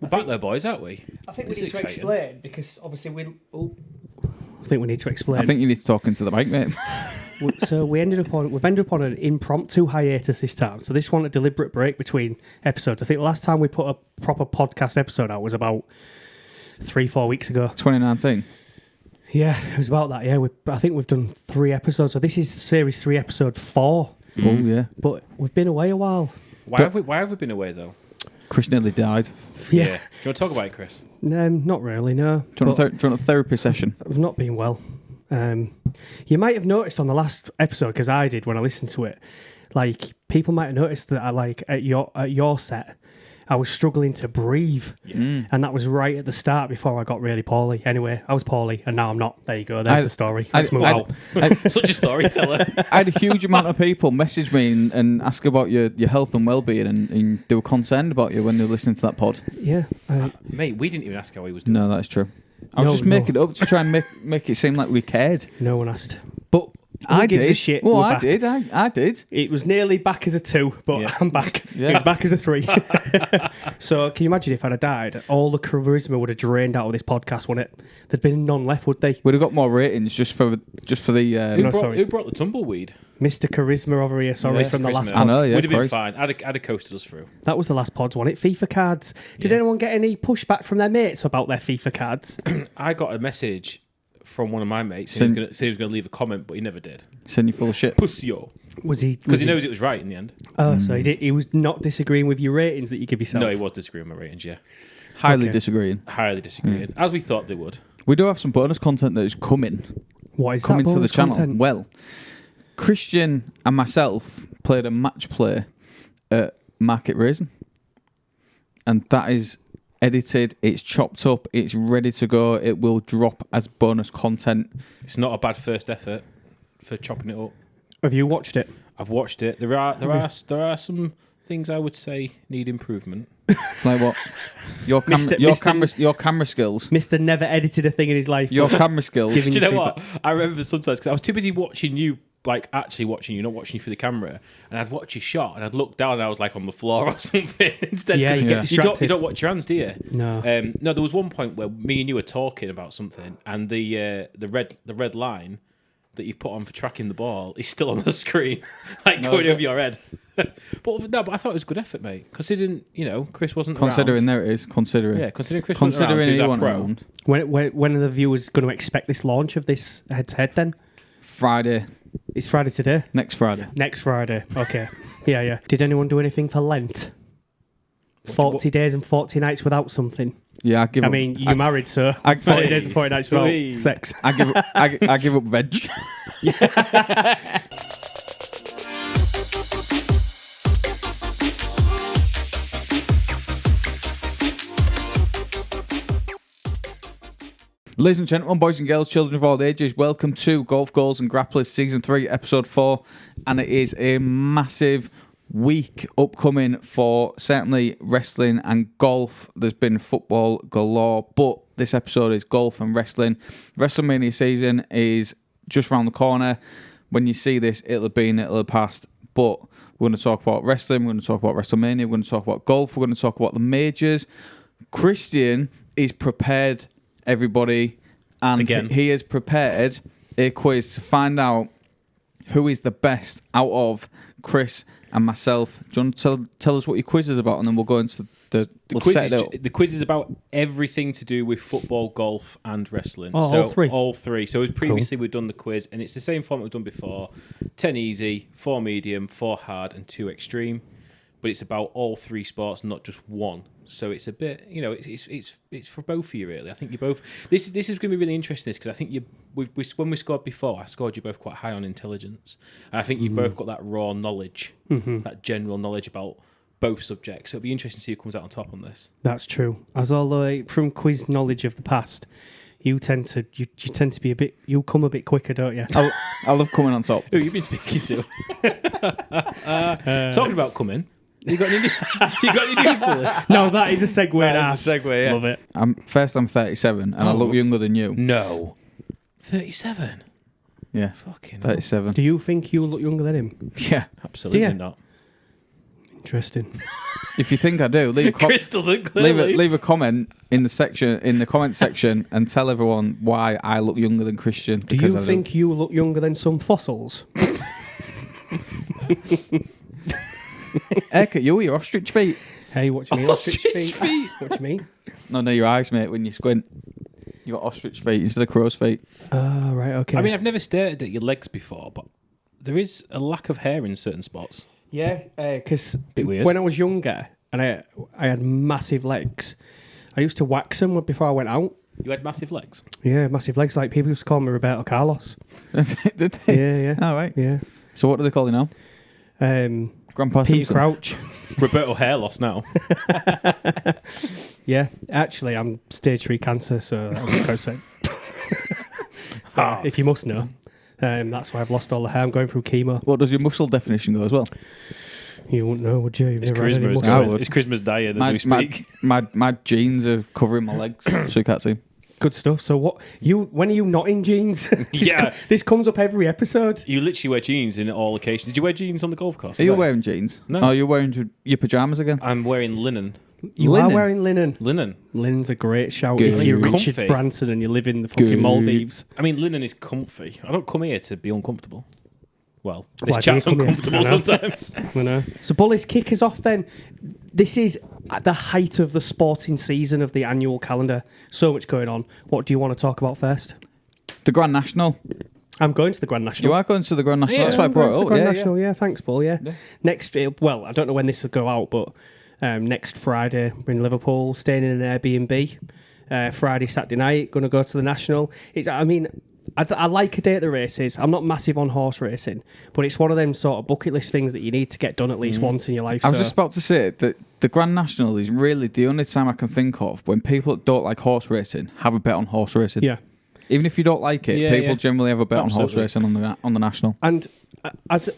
back there, boys, aren't we? I think we This need is to exciting. explain because obviously we. I think we need to explain. I think you need to talk into the mic, mate. So we've ended up on an impromptu hiatus this time. So this one a deliberate break between episodes. I think the last time we put a proper podcast episode out was about 3-4 weeks ago. 2019. Yeah, it was about that. Yeah, I think we've done 3 episodes. So this is series 3, episode 4. Oh yeah. But we've been away a while. Why have we been away though? Chris nearly died. Yeah. Do you want to talk about it, Chris? Not really. No. Do you want a therapy session? I've not been well. You might have noticed on the last episode, because I did when I listened to it, like people might have noticed that I like at your set, I was struggling to breathe, and that was right at the start before I got really poorly. Anyway, I was poorly, and now I'm not. There you go. There's the story. Let's move on. Such a storyteller. I had a huge amount of people message me and ask about your health and well-being, and they were concerned about you when they were listening to that pod. Yeah, Mate, we didn't even ask how he was doing. No, that's true. I was just making it up to try and make it seem like we cared. No one asked, but I gives did. a shit? Well, We're I back. did. I did. It was nearly back as a 2, but Yeah. I'm back. Yeah. It was back as a 3. So can you imagine if I'd have died, all the charisma would have drained out of this podcast, wouldn't it? There'd been none left, would they? We'd have got more ratings just for the. Who brought the tumbleweed? Mr. Charisma over here, sorry, Mr. from the last Charisma. I know, pod. yeah, Would have been Christ. fine. I'd have coasted us through. That was the last pods, wasn't it? FIFA cards. Did anyone get any pushback from their mates about their FIFA cards? I got a message from one of my mates saying he was going to leave a comment, but he never did. Send you full of shit. Pussyo. Was he? Because he knows it was right in the end. Oh, so he was not disagreeing with your ratings that you give yourself. No, he was disagreeing with my ratings, yeah. Highly Okay. disagreeing. Highly disagreeing. As we thought they would. We do have some bonus content that is coming What is coming that to the bonus channel. content? Well, Christian and myself played a match play at Market Raisin, and that is edited. It's chopped up. It's ready to go. It will drop as bonus content. It's not a bad first effort for chopping it up. Have you watched it? I've watched it. There are some things I would say need improvement. Like what? Your camera skills. Mr. Never edited a thing in his life. Your camera skills. Giving Do you know feedback. what? I remember sometimes because I was too busy watching you, like actually watching you, not watching you through the camera. And I'd watch your shot, and I'd look down, and I was like on the floor or something instead. Yeah, 'cause you get distracted. You don't watch your hands, do you? No. No, there was one point where me and you were talking about something, and the red line that you put on for tracking the ball is still on the screen, like going over your head. But I thought it was good effort, mate. Considering Chris wasn't Considering around. there it is. Considering. Yeah, considering Chris Considering wasn't anyone around, he was our pro. around. When are the viewers going to expect this launch of this head-to-head then? Friday. It's Friday today? Next Friday. Next Friday. Okay. Yeah. Did anyone do anything for Lent? 40 days and 40 nights without something. Yeah, I give I up. mean, you're married, so 40 days and 40 nights Oi. without sex. I give up. I give up veg. Ladies and gentlemen, boys and girls, children of all ages, welcome to Golf Goals and Grapplers Season 3, Episode 4. And it is a massive week upcoming for certainly wrestling and golf. There's been football galore, but this episode is golf and wrestling. Wrestlemania season is just around the corner. When you see this, it'll have passed. But we're going to talk about wrestling, we're going to talk about Wrestlemania, we're going to talk about golf, we're going to talk about the majors. Christian is prepared, everybody, and Again. he has prepared a quiz to find out who is the best out of Chris and myself. Do you want to tell us what your quiz is about, and then we'll go into we'll set it up. The quiz is about everything to do with football, golf, and wrestling. Oh, so all three? All three. So as previously we've done the quiz, and it's the same format we've done before: 10 easy, 4 medium, 4 hard, and 2 extreme. But it's about all 3 sports, not just one. So it's a bit, it's for both of you really. I think you both. This is going to be really interesting because I think when we scored before, I scored you both quite high on intelligence, and I think you both got that raw knowledge, that general knowledge about both subjects. So it'll be interesting to see who comes out on top on this. That's true. As although from quiz knowledge of the past, you tend to be a bit. You come a bit quicker, don't you? I love coming on top. Who have you been speaking to? Talking about coming. You got any news for us? No, that is a segue. That is a segue, yeah. Love it. I'm 37, and I look younger than you. No. 37? Yeah, Fucking hell. 37. Do you think you look younger than him? Yeah, Absolutely Do you? not. Interesting. If you think I do, leave a Chris doesn't clearly. leave a comment in the comment section and tell everyone why I look younger than Christian. Do you think you look younger than some fossils? Heck at you, your ostrich feet. Hey, what do you mean ostrich feet? What do you mean? No, your eyes, mate. When you squint, you got ostrich feet instead of crow's feet. Oh, right, okay. I mean, I've never stared at your legs before, but there is a lack of hair in certain spots. Yeah, because Bit weird. when I was younger and I had massive legs, I used to wax them before I went out. You had massive legs. Yeah, massive legs. Like people used to call me Roberto Carlos. Did they? Yeah, yeah. All right. Yeah. So what do they call you now? Grandpa Peter Simpson? Crouch. Roberto hair loss now. Yeah, actually, I'm stage 3 cancer, so that was close. So, if you must know, that's why I've lost all the hair. I'm going through chemo. What does your muscle definition go as well? You wouldn't know, would you? You've It's never had any charisma. muscle. I would. It's charisma's dying as we speak. My jeans are covering my legs, so you can't see. Good stuff. So when are you not in jeans? Yeah. This comes up every episode. You literally wear jeans in all occasions. Did you wear jeans on the golf course? Are you wearing jeans? No. Oh, you're wearing your pajamas again? I'm wearing linen. You Linen? are wearing linen. Linen. Linen's a great shout. Good. If you're Richard Comfy. Branson and you live in the fucking Good. Maldives. I mean, linen is comfy. I don't come here to be uncomfortable. Well, Why this do you chat's come here? uncomfortable I know. sometimes. I know. So Bullies, kick us off then. This is at the height of the sporting season of the annual calendar. So much going on. What do you want to talk about first? The Grand National. I'm going to the Grand National. You are going to the Grand National. Yeah, That's why I I'm brought going it to the up. Grand Yeah, National. Yeah, thanks, Bull. Yeah. Yeah. Next, well, I don't know when this will go out, but next Friday we're in Liverpool, staying in an Airbnb. Friday, Saturday night, going to go to the National. I like a day at the races. I'm not massive on horse racing, but it's one of them sort of bucket list things that you need to get done at least once in your life. I was just about to say that the Grand National is really the only time I can think of when people that don't like horse racing have a bet on horse racing. Yeah. Even if you don't like it, Yeah, people yeah. generally have a bet Absolutely. on horse racing on the National. And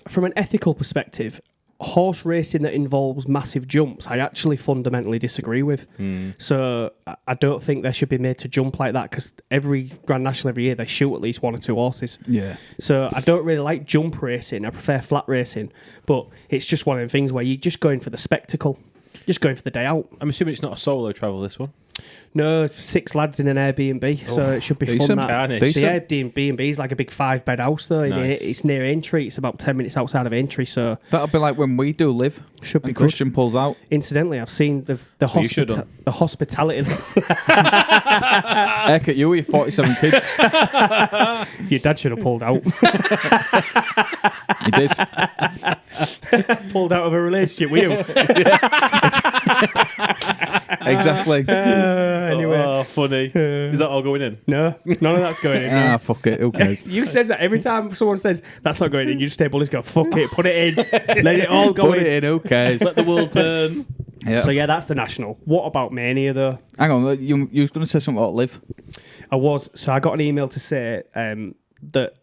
from an ethical perspective, horse racing that involves massive jumps, I actually fundamentally disagree with. So I don't think they should be made to jump like that, because every Grand National every year they shoot at least 1 or 2 horses. Yeah. So I don't really like jump racing. I prefer flat racing. But it's just one of the things where you're just going for the spectacle. Just going for the day out. I'm assuming it's not a solo travel, this one. No, 6 lads in an Airbnb, so it should be fun. decent. That. Carnage. The Decent. Airbnb is like a big 5-bed house, though. Nice. It's near Aintree. It's about 10 minutes outside of Aintree, so That'll be like when we do live should be and good. Christian pulls out. Incidentally, I've seen the you should have. hospitality. Heck at you with your 47 kids. Your dad should have pulled out. You did. Pulled out of a relationship with you. Exactly. Anyway, Oh, funny. Is that all going in? no, none of that's going in. no. Fuck it. Who cares? You says that every time someone says that's not going in, you just say, "Bullies, go fuck it, put it in, let it all go Put in." it in. Who cares? Let the world burn. Yeah. So yeah, that's the National. What about Mania though? Hang on. You was going to say something about live. I got an email to say that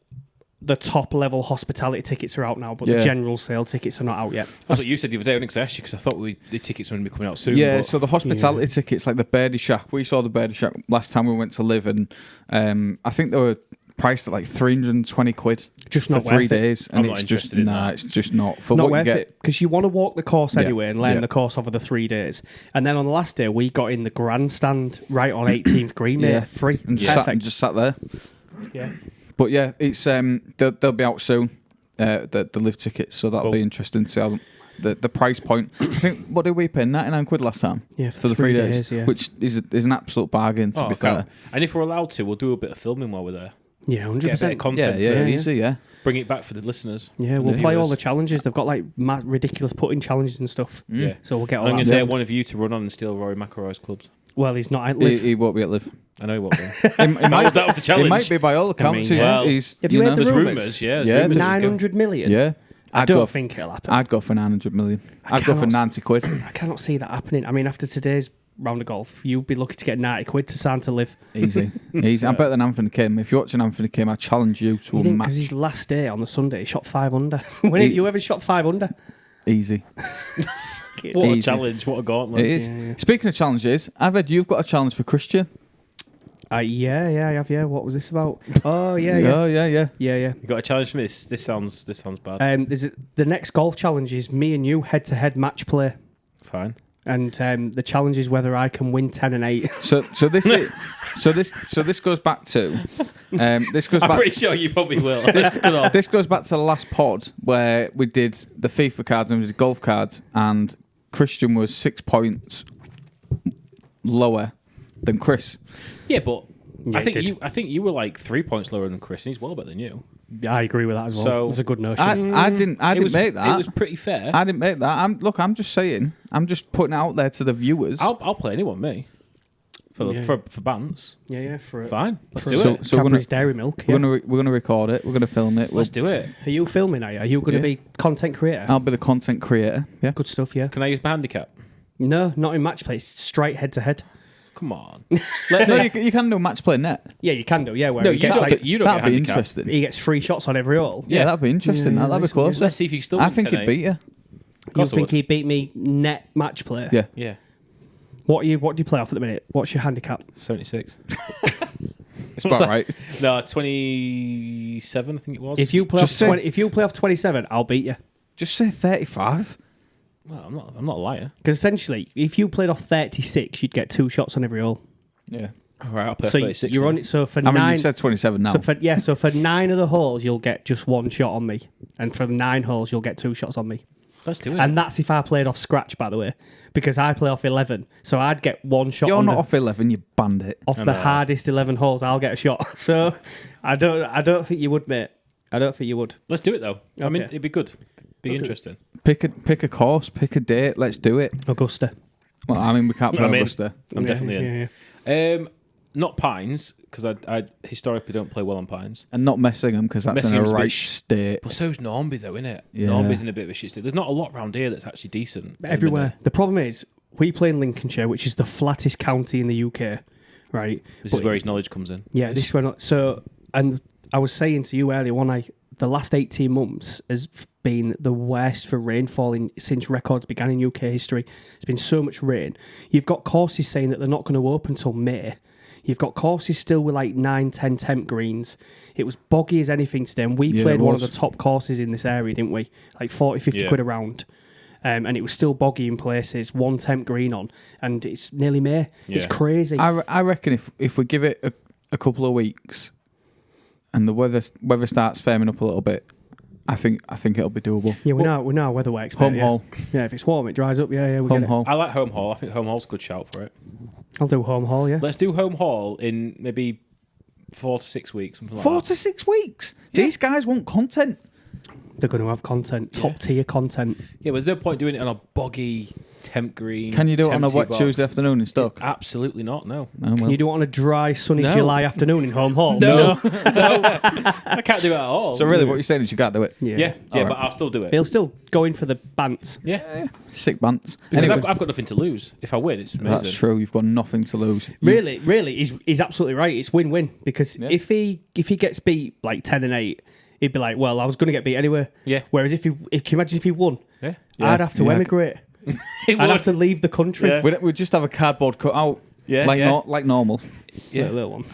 the top level hospitality tickets are out now, but Yeah. the general sale tickets are not out yet. That's what you said the other day, because I asked you, because I thought the tickets were going to be coming out soon. Yeah, but so the hospitality tickets, like the Birdie Shack, we saw the Birdie Shack last time we went to live, and I think they were priced at like 320 quid Just for not 3 worth it. days, and I'm not it's just interested in that. it's just not for Not what you worth get. it, because you want to walk the course Yeah, anyway and learn yeah. the course over the 3 days. And then on the last day, we got in the grandstand right on 18th Green, mate, Yeah. free. And Perfect. just sat there. Yeah. But yeah, it's they'll be out soon. The live tickets, so that'll Cool. be interesting to see how the price point. I think what did we pay? 99 quid last time Yeah, for the 3 days, yeah. which is an absolute bargain to Oh, be okay. fair. And if we're allowed to, we'll do a bit of filming while we're there. Yeah, Get a bit of 100%. content. Yeah, for- easy, yeah. Bring it back for the listeners. Yeah, we'll The play all viewers. the challenges. They've got like ridiculous putting challenges and stuff. Yeah. So we'll get all I'm going that. to Yeah. dare one of you to run on and steal Rory McIlroy's clubs. Well, he's not at Live. He won't be at live. I know he won't be. That was the challenge. It might be by all accounts. mean, well, he's have you heard the There's rumours? rumours, yeah. Yeah, Rumours. 900 million? Yeah. I I'd go don't f- think it'll happen. I'd go for 900 million. I'd go for cannot 90 quid. I cannot see that happening. I mean, after today's round of golf, you'd be lucky to get 90 quid to sign to Live. Easy. Easy. I'm better than Anthony Kim. If you're watching Anthony Kim, I challenge you to You a didn't, match. because his last day on the Sunday, he shot 5 under. When have you ever shot 5 under? Easy. What a Easy. challenge. What a gauntlet. It is. Yeah. Speaking of challenges, I've heard you've got a challenge for Christian. Yeah, I have. Yeah, what was this about? Oh, yeah. Yeah. Yeah. You got a challenge for me? This sounds bad. The next golf challenge is me and you head-to-head match play, Fine. and the challenge is whether I can win 10 and 8. So this goes back to this goes I'm back. pretty sure you probably will. This goes back to the last pod where we did the FIFA cards and we did golf cards, and Christian was 6 points lower than Chris. Yeah, but Yeah, I think you were like 3 points lower than Chris, and he's well better than you. Yeah, I agree with that as well. So- That's a good notion. I didn't make that. It was pretty fair. I didn't make that. I'm just saying. I'm just putting it out there to the viewers. I'll play anyone, me. For Bants. yeah, for Fine. Let's for do so- it. so we're Cadbury's gonna- Dairy Milk. we're Yeah. gonna record it. We're gonna film it. Let's do it. Are you filming? Are you going to be content creator? I'll be the content creator. Yeah. Good stuff. Yeah. Can I use my handicap? No, not in match play. It's straight head to head. Come on. No, you can do match play net. Yeah, you can do. Yeah, where No, he you gets don't like, get- you don't get That'd be handicap. interesting. he gets 3 shots on every hole. Yeah, that'd be interesting. Yeah, that'd be nice. close. Let's see if you still I win think 10, he'd beat you. Of You course I think would. he beat me net match play? Yeah. Yeah. What do you play off at the minute? What's your handicap? 76. It's about right. No, 27, I think it was. If you play off Just say- 20, if you play off 27, I'll beat you. Just say 35. Well, I'm not a liar. Because essentially, if you played off 36, you'd get 2 shots on every hole. Yeah. All right, I'll play So 36. you're then. on it. So for I mean, 9, you said 27 now. so for 9 of the holes, you'll get just 1 shot on me, and for the 9 holes, you'll get 2 shots on me. Let's do it. And that's if I played off scratch, by the way, because I play off 11, so I'd get 1 shot. You're on not the, off 11, you bandit. off I the know. hardest 11 holes. I'll get a shot. So I don't think you would, mate. I don't think you would. Let's do it though. I mean, Okay. it'd be good. Be interesting. Pick a course, pick a date. Let's do it. Augusta. Well, I mean, we can't play I'm in. Augusta. I'm definitely in. Yeah. Not Pines, because I historically don't play well on Pines. And not Messingham, because that's in a Messingham's a bit right sh- state. But so's Normby though, innit? Yeah. Normby's in a bit of a shit state. There's not a lot around here that's actually decent. Everywhere. The problem is, we play in Lincolnshire, which is the flattest county in the UK, right? This is where his knowledge comes in. Yeah, this one. So, and I was saying to you earlier, the last 18 months has been the worst for rainfall since records began in UK history. There's been so much rain. You've got courses saying that they're not going to open until May. You've got courses still with like 9, 10 temp greens. It was boggy as anything today, and we Yeah, played it one of was. the top courses in this area, didn't we? Like 40, 50 Yeah. quid a round. And it was still boggy in places, 1 temp green on, and it's nearly May. It's Yeah. crazy. I reckon if we give it a couple of weeks and the weather starts firming up a little bit, I think it'll be doable. Yeah, we know weather we're expert. Home yeah. hole. Yeah, if it's warm, it dries up. Yeah, we Home get it. hole. I like Home Hall. I think Home Hall's a good shout for it. I'll do home hall. Yeah, Let's do Home Hall in maybe 4 to 6 weeks, something like 4 that. to 6 weeks. Yeah. These guys want content. they're going to have content, top tier content. Yeah, but there's no point doing it on a boggy temp green. Can you do it on a temp wet tee box. Tuesday afternoon in Stoke? Absolutely not. No. Oh, well. Can you do it on a dry, sunny No. July afternoon in home hall? No. I can't do it at all. So really, what you're saying is you can't do it. Yeah, All right. but I'll still do it. He'll still go in for the bants. Yeah, Sick bants. because Anyway, I've got nothing to lose. If I win, it's amazing. that's true. You've got nothing to lose. Really, he's absolutely right. It's win-win because Yeah. if he gets beat like 10 and 8, he'd be like, well, I was going to get beat anyway. Yeah. Whereas if can you imagine if he won? Yeah. I'd have to Yeah. emigrate. It I'd would. have to leave the country. Yeah. We'd just have a cardboard cut out. Yeah, like yeah. like normal. Yeah. A little one.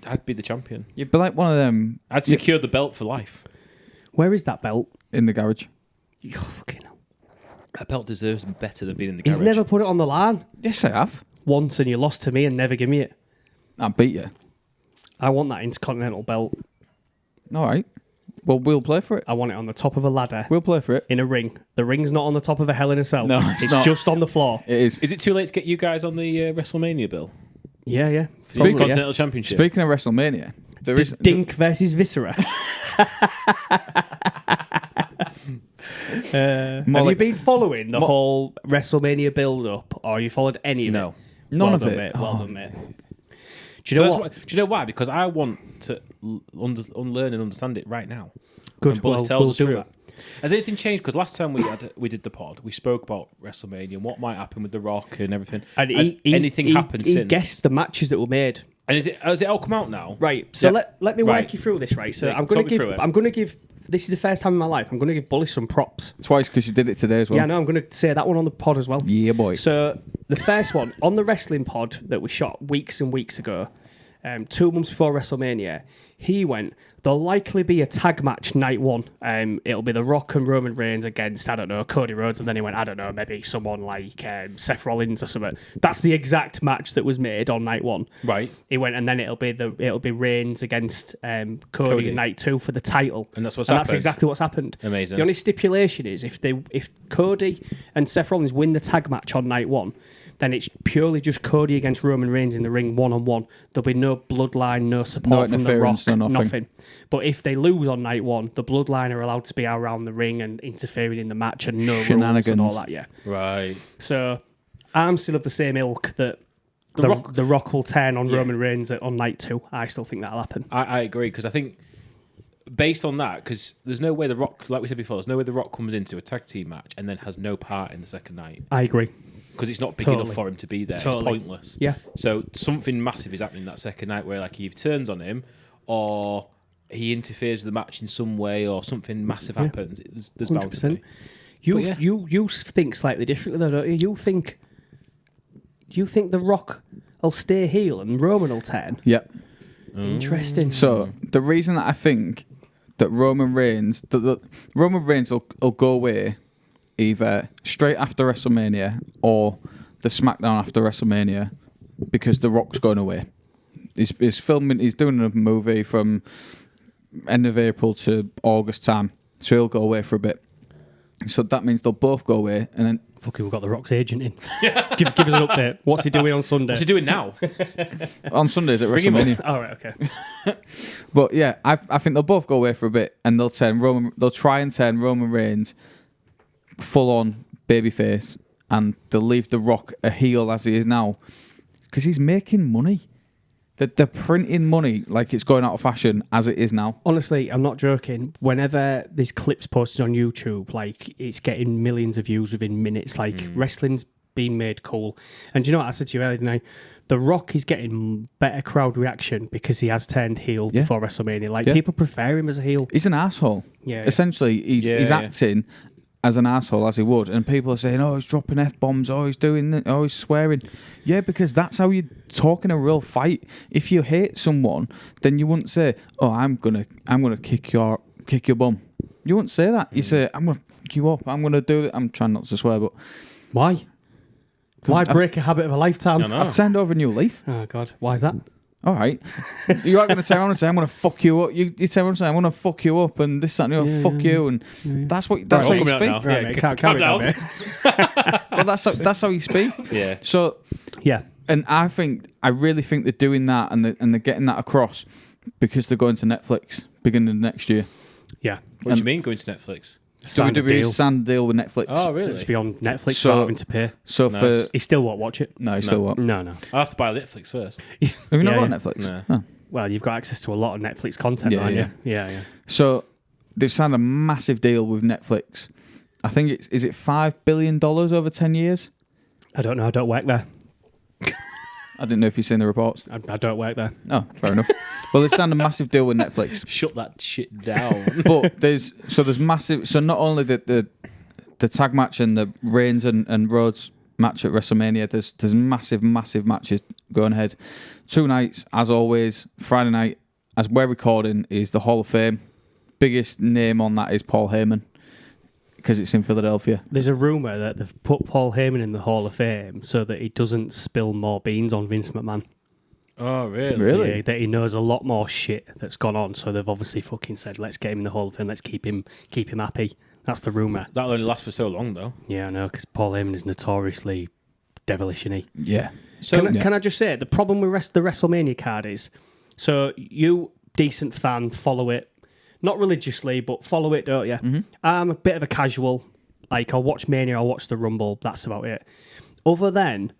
I'd be the champion. You'd be like one of them I'd secure the belt for life. Where is that belt? in the garage. Oh, fucking hell. That belt deserves better than being in the garage. He's never put it on the line Yes, I have. once, and you lost to me and never give me it. I beat you. I want that Intercontinental belt. All right. Well, we'll play for it. I want it on the top of a ladder We'll play for it. in a ring. The ring's not on the top of a Hell in a Cell. No, it's it's not. just on the floor. It is. Is it too late to get you guys on the WrestleMania bill? Yeah. For the Probably, Continental Championship. Speaking of WrestleMania, there is Dink versus Viscera. Have you like- been following the whole WrestleMania build-up, or you followed any of No. it? None Well of done, it. Mate. Well done, mate. Do So you know that's what? do you know why? Because I want to unlearn and understand it right now. Good. And Bullis Well, tells we'll us do through that. it. Has anything changed? Because last time we did the pod, we spoke about WrestleMania and what might happen with The Rock and everything. And Has anything happened he since? guessed the matches that were made. And has it all come out now? Right. So Yeah. let me Right. walk you through this. Right. So Yeah, I'm going talk me through it. to give. This is the first time in my life I'm going to give Bullis some props. twice because you did it today as well. Yeah, no, I'm going to say that one on the pod as well. Yeah, boy. So the first one on the wrestling pod that we shot weeks and weeks ago, 2 months before WrestleMania, he went, there'll likely be a tag match night 1. It'll be The Rock and Roman Reigns against, I don't know, Cody Rhodes. And then he went, I don't know, maybe someone like Seth Rollins or something. That's the exact match that was made on night 1. Right. He went, and then it'll be Reigns against Cody night 2 for the title. And that's what's happened. That's exactly what's happened. Amazing. The only stipulation is if Cody and Seth Rollins win the tag match on night 1, then it's purely just Cody against Roman Reigns in the ring, 1-on-1. There'll be no bloodline, no support from The Rock, nothing. But if they lose on night 1, the bloodline are allowed to be around the ring and interfering in the match and no rules and all that, yeah. Right. So I'm still of the same ilk that the Rock will turn on Roman Reigns on night 2. I still think that'll happen. I agree, because I think based on that, because there's no way The Rock, like we said before, there's no way The Rock comes into a tag team match and then has no part in the second night. I agree. Because it's not big enough for him to be there. It's pointless. Yeah. So something massive is happening that second night where like he turns on him or he interferes with the match in some way or something massive happens. There's bound to be. You think slightly differently though, don't you? You think The Rock will stay heel and Roman will turn? Yep. Interesting. So the reason that I think that Roman Reigns will go away either straight after WrestleMania or the SmackDown after WrestleMania because The Rock's going away. He's filming. He's doing a movie from end of April to August time, so he'll go away for a bit. So that means they'll both go away, and then fucking we've got The Rock's agent in. give us an update. What's he doing on Sunday? What's he doing now? On Sundays at WrestleMania. Oh, right, okay. But yeah, I think they'll both go away for a bit, and they'll try and turn Roman Reigns full on babyface, and they'll leave The Rock a heel as he is now because he's making money. They're printing money like it's going out of fashion as it is now. Honestly, I'm not joking. Whenever there's clips posted on YouTube, like it's getting millions of views within minutes. Like wrestling's being made cool. And do you know what I said to you earlier tonight? The Rock is getting better crowd reaction because he has turned heel before WrestleMania. Like people prefer him as a heel. He's an asshole. Yeah. Essentially, he's acting as an asshole as he would, and people are saying, "Oh, he's dropping f-bombs. Oh, he's doing it. Oh, he's swearing." Yeah, because that's how you talk in a real fight. If you hate someone, then you wouldn't say, "Oh, I'm gonna kick your bum." You wouldn't say that. You say, "I'm gonna fuck you up. I'm gonna do it." I'm trying not to swear, but why? Why break a habit of a lifetime? I've signed over a new leaf. Oh God, why is that? All right, you aren't going to turn around and say, "I'm going to fuck you up." You turn around and say, "I'm going to fuck you up," and this, that, and the other, fuck you, and that's how you speak. Right, mate, calm down. Well, that's how you speak. Yeah. So and I really think they're doing that, and they're getting that across because they're going to Netflix beginning of next year. Yeah. What do you mean going to Netflix? WWE signed a deal with Netflix. Oh, really? So it's be on Netflix without having to pay. So Nice. He still won't watch it. he still won't. No. I'll have to buy Netflix first. Have you not Yeah, got Netflix? No. Oh. Well, you've got access to a lot of Netflix content, Yeah, aren't yeah. you? Yeah. So they've signed a massive deal with Netflix. I think is it $5 billion over 10 years? I don't know. I don't work there. I didn't know if you've seen the reports. I don't work there. Oh, fair enough. Well, they've signed a massive deal with Netflix. Shut that shit down. But there's massive. So not only the tag match and the Reigns and Rhodes match at WrestleMania, there's massive matches going ahead. 2 nights, as always. Friday night, as we're recording, is the Hall of Fame. Biggest name on that is Paul Heyman because it's in Philadelphia. There's a rumour that they've put Paul Heyman in the Hall of Fame so that he doesn't spill more beans on Vince McMahon. Oh, really? Really? Yeah, that he knows a lot more shit that's gone on, so they've obviously fucking said, let's get him in the Hall of Fame, let's keep him happy. That's the rumour. That'll only last for so long, though. Yeah, I know, because Paul Heyman is notoriously devilish, isn't he? Yeah. So can I just say, the problem with the WrestleMania card is, so you, decent fan, follow it, not religiously, but follow it, don't you? Mm-hmm. I'm a bit of a casual. Like, I'll watch Mania, I'll watch the Rumble, that's about it. Other than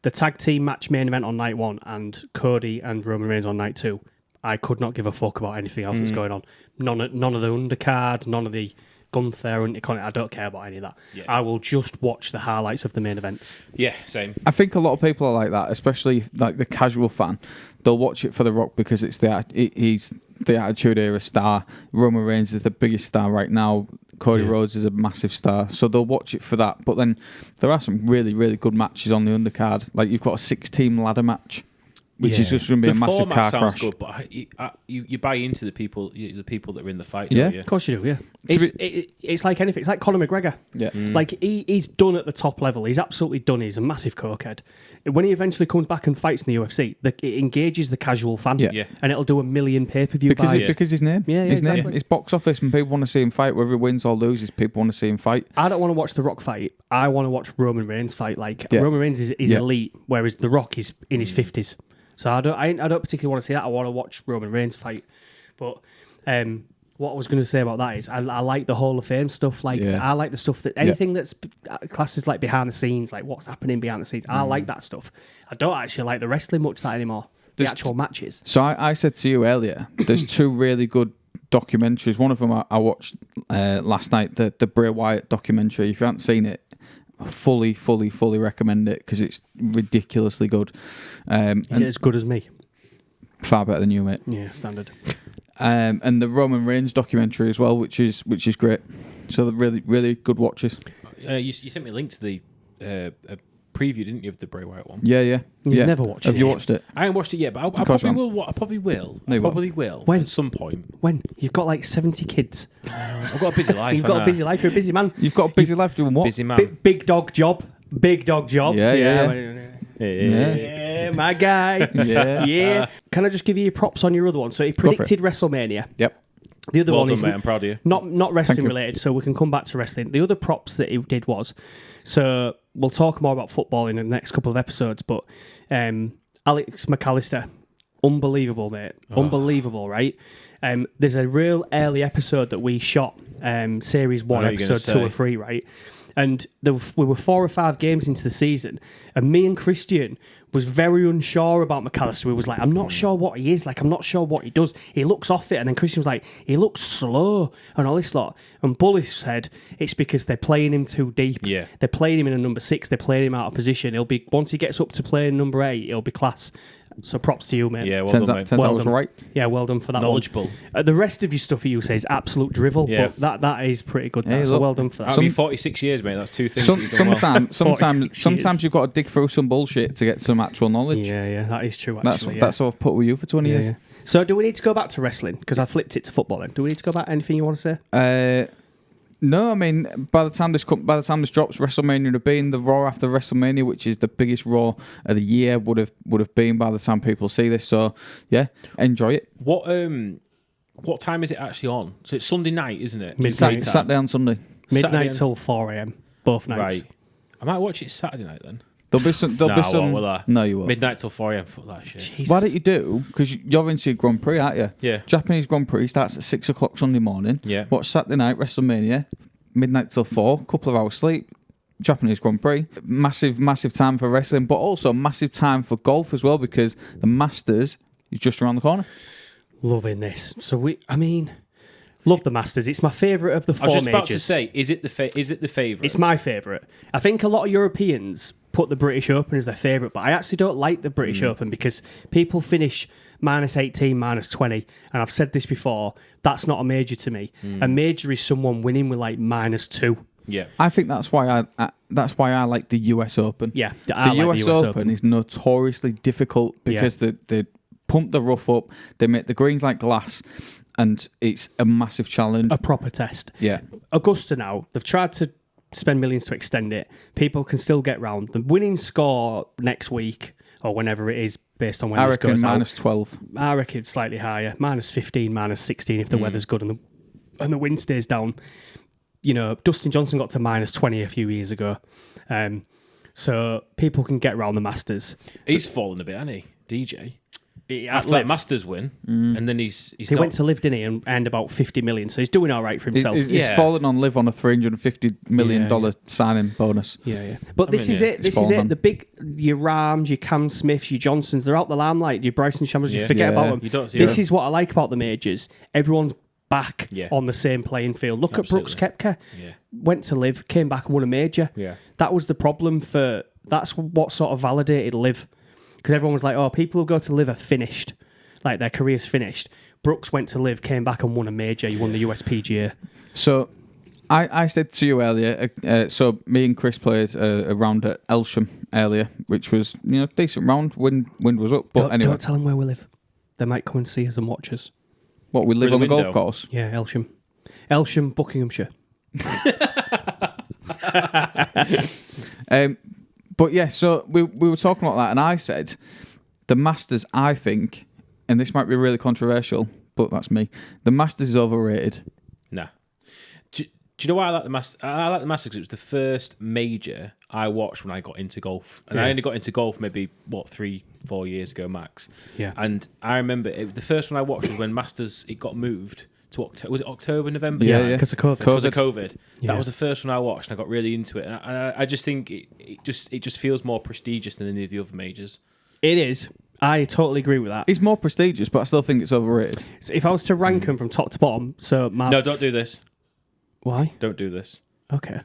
the tag team match main event on night 1 and Cody and Roman Reigns on night 2, I could not give a fuck about anything else that's going on. None of the undercard, none of the Gunther and I don't care about any of that. Yeah. I will just watch the highlights of the main events. Yeah, same. I think a lot of people are like that, especially like the casual fan. They'll watch it for The Rock because he's the Attitude Era star. Roman Reigns is the biggest star right now. Cody Rhodes is a massive star, so they'll watch it for that. But then there are some really, really good matches on the undercard. Like you've got a 6-team ladder match which is just going to be The a massive format car sounds crash. good, but you buy into the people that are in the fight. Yeah. Don't you? Of course you do, yeah. It's like anything. It's like Conor McGregor. Yeah. Like, he's done at the top level. He's absolutely done. He's a massive cokehead. When he eventually comes back and fights in the UFC, it engages the casual fan. Yeah. And it'll do 1 million pay-per-view buys. Because his name. Yeah, his name. exactly. His box office, and people want to see him fight. Whether he wins or loses, people want to see him fight. I don't want to watch The Rock fight. I want to watch Roman Reigns fight. Like, Yeah. Roman Reigns is elite, whereas The Rock is in his 50s. So I don't particularly want to see that. I want to watch Roman Reigns fight. But what I was going to say about that is I like the Hall of Fame stuff. Like, I like the stuff that anything that's classes like behind the scenes, like what's happening behind the scenes. I like that stuff. I don't actually like the wrestling much that anymore. The actual matches. So I said to you earlier, there's 2 really good documentaries. One of them I watched last night, the Bray Wyatt documentary. If you haven't seen it, fully recommend it because it's ridiculously good. Is it as good as me? Far better than you, mate. Yeah, standard. And the Roman Reigns documentary as well, which is great. So they're really good watches. You sent me a link to the a preview, didn't you, of the Bray Wyatt one? Yeah. You've never watched it. Have you watched it? I haven't watched it yet, but I course probably you will. I probably will. No, you won't. Probably will. When? At some point. When? You've got like 70 kids. I've got a busy life. You've got a busy life. You're a busy man. You've got a busy life doing what? Busy man. Big dog job. Big dog job. Yeah. Yeah, my guy. Yeah. Can I just give you your props on your other one? So he predicted WrestleMania. Yep. The other Well one done, is mate. I'm proud of you. not wrestling you. related, so we can come back to wrestling. The other props that he did was, so we'll talk more about football in the next couple of episodes, but Alex McAllister, unbelievable, mate. Unbelievable, right? There's a real early episode that we shot, Series 1, episode 2 or 3, right? And we were 4 or 5 games into the season, and me and Christian was very unsure about McAllister. We was like, I'm not sure what he is. Like, I'm not sure what he does. He looks off it. And then Christian was like, he looks slow and all this lot. And Bullis said it's because they're playing him too deep. Yeah. They're playing him in a number 6. They're playing him out of position. He'll be, once he gets up to playing number 8, he'll be class. So props to you, mate. Yeah, well Turns done, out, mate. turns out I Well was done. right. Yeah, well done for that. Knowledgeable. The rest of your stuff you say is absolute drivel, Yeah. but that is pretty good. Hey, So look, well done for that. That'll be 46 years, mate. That's 2 things. that you've done well. Sometimes you've got to dig through some bullshit to get some actual knowledge. Yeah, that is true. That's Actually, that's what I've put with you for 20 years. Yeah. So do we need to go back to wrestling? Because I flipped it to football then. Do we need to go back? Anything you want to say? No, I mean by the time this drops, WrestleMania would have been the Raw after WrestleMania, which is the biggest Raw of the year. Would have been by the time people see this. So yeah, enjoy it. What time is it actually on? So it's Sunday night, isn't it? Midnight. Saturday and Sunday. Midnight Saturday till 4 a.m. Both nights. Right. I might watch it Saturday night then. There'll be some. There'll be Nah, some. will I? No, you won't. Midnight till 4 a.m. Fuck that shit. Jesus. Why don't you do? Because you're into your Grand Prix, aren't you? Yeah. Japanese Grand Prix starts at 6 o'clock Sunday morning. Yeah. Watch Saturday night WrestleMania, midnight till 4. Couple of hours sleep. Japanese Grand Prix. Massive time for wrestling, but also massive time for golf as well because the Masters is just around the corner. Loving this. So love the Masters. It's my favourite of the 4 I was just majors. about to say, is it the favourite? It's my favourite. I think a lot of Europeans put the British Open as their favourite, but I actually don't like the British Open because people finish minus 18, minus 20, and I've said this before, that's not a major to me. A major is someone winning with like minus 2. Yeah. I think that's why I like the US Open. Yeah, The I like US Open is notoriously difficult because they pump the rough up, they make the greens like glass, and it's a massive challenge. a proper test. Yeah. Augusta now, they've tried to spend millions to extend it. People can still get round. The winning score next week, or whenever it is, based on when I this reckon goes minus out, 12. I reckon it's slightly higher. Minus 15, minus 16 if the weather's good and the wind stays down. You know, Dustin Johnson got to minus 20 a few years ago. So people can get round the Masters. He's fallen a bit, hasn't he? DJ. At After Liv, that Masters win, and then he's he went to Liv, didn't he, and earned about 50 million. So he's doing all right for himself. He's Yeah. fallen on Liv on a $350 million Yeah. signing bonus. Yeah. But this mean, is yeah, it. it's This is fallen it. on. The big, your Rams, your Cam Smiths, your Johnsons, they're out the limelight. Your Bryson Chambers, you Yeah. forget Yeah. about them. You don't- This yeah. is what I like about the majors. Everyone's back Yeah. on the same playing field. Look Absolutely. at Brooks Koepka. Yeah. Went to Liv, came back and won a major. Yeah. That was the problem for. That's what sort of validated Liv, because everyone was like, "Oh, people who go to Liv are finished, like their career's finished." Brooks went to Liv, came back and won a major. He won the US PGA. So I said to you earlier, so me and Chris played a round at Elsham earlier, which was decent round. Wind was up, but anyway. Don't tell them where we live. They might come and see us and watch us. What, we live Through on the the golf window? course? Yeah, Elsham, Buckinghamshire. But yeah, so we were talking about that, and I said the Masters, I think, and this might be really controversial, but that's me. The Masters is overrated. Nah. Do you know why I like the Masters? I like the Masters because it was the first major I watched when I got into golf. And I only got into golf maybe, 3-4 years ago max. Yeah. And I remember the first one I watched was when Masters, it got moved to October. Was it October, November? Yeah, Because of COVID. Because of COVID. Yeah. That was the first one I watched and I got really into it. And I just think it just feels more prestigious than any of the other majors. It is. I totally agree with that. It's more prestigious, but I still think it's overrated. So if I was to rank them from top to bottom, so No, don't do this. Why? Don't do this. Okay.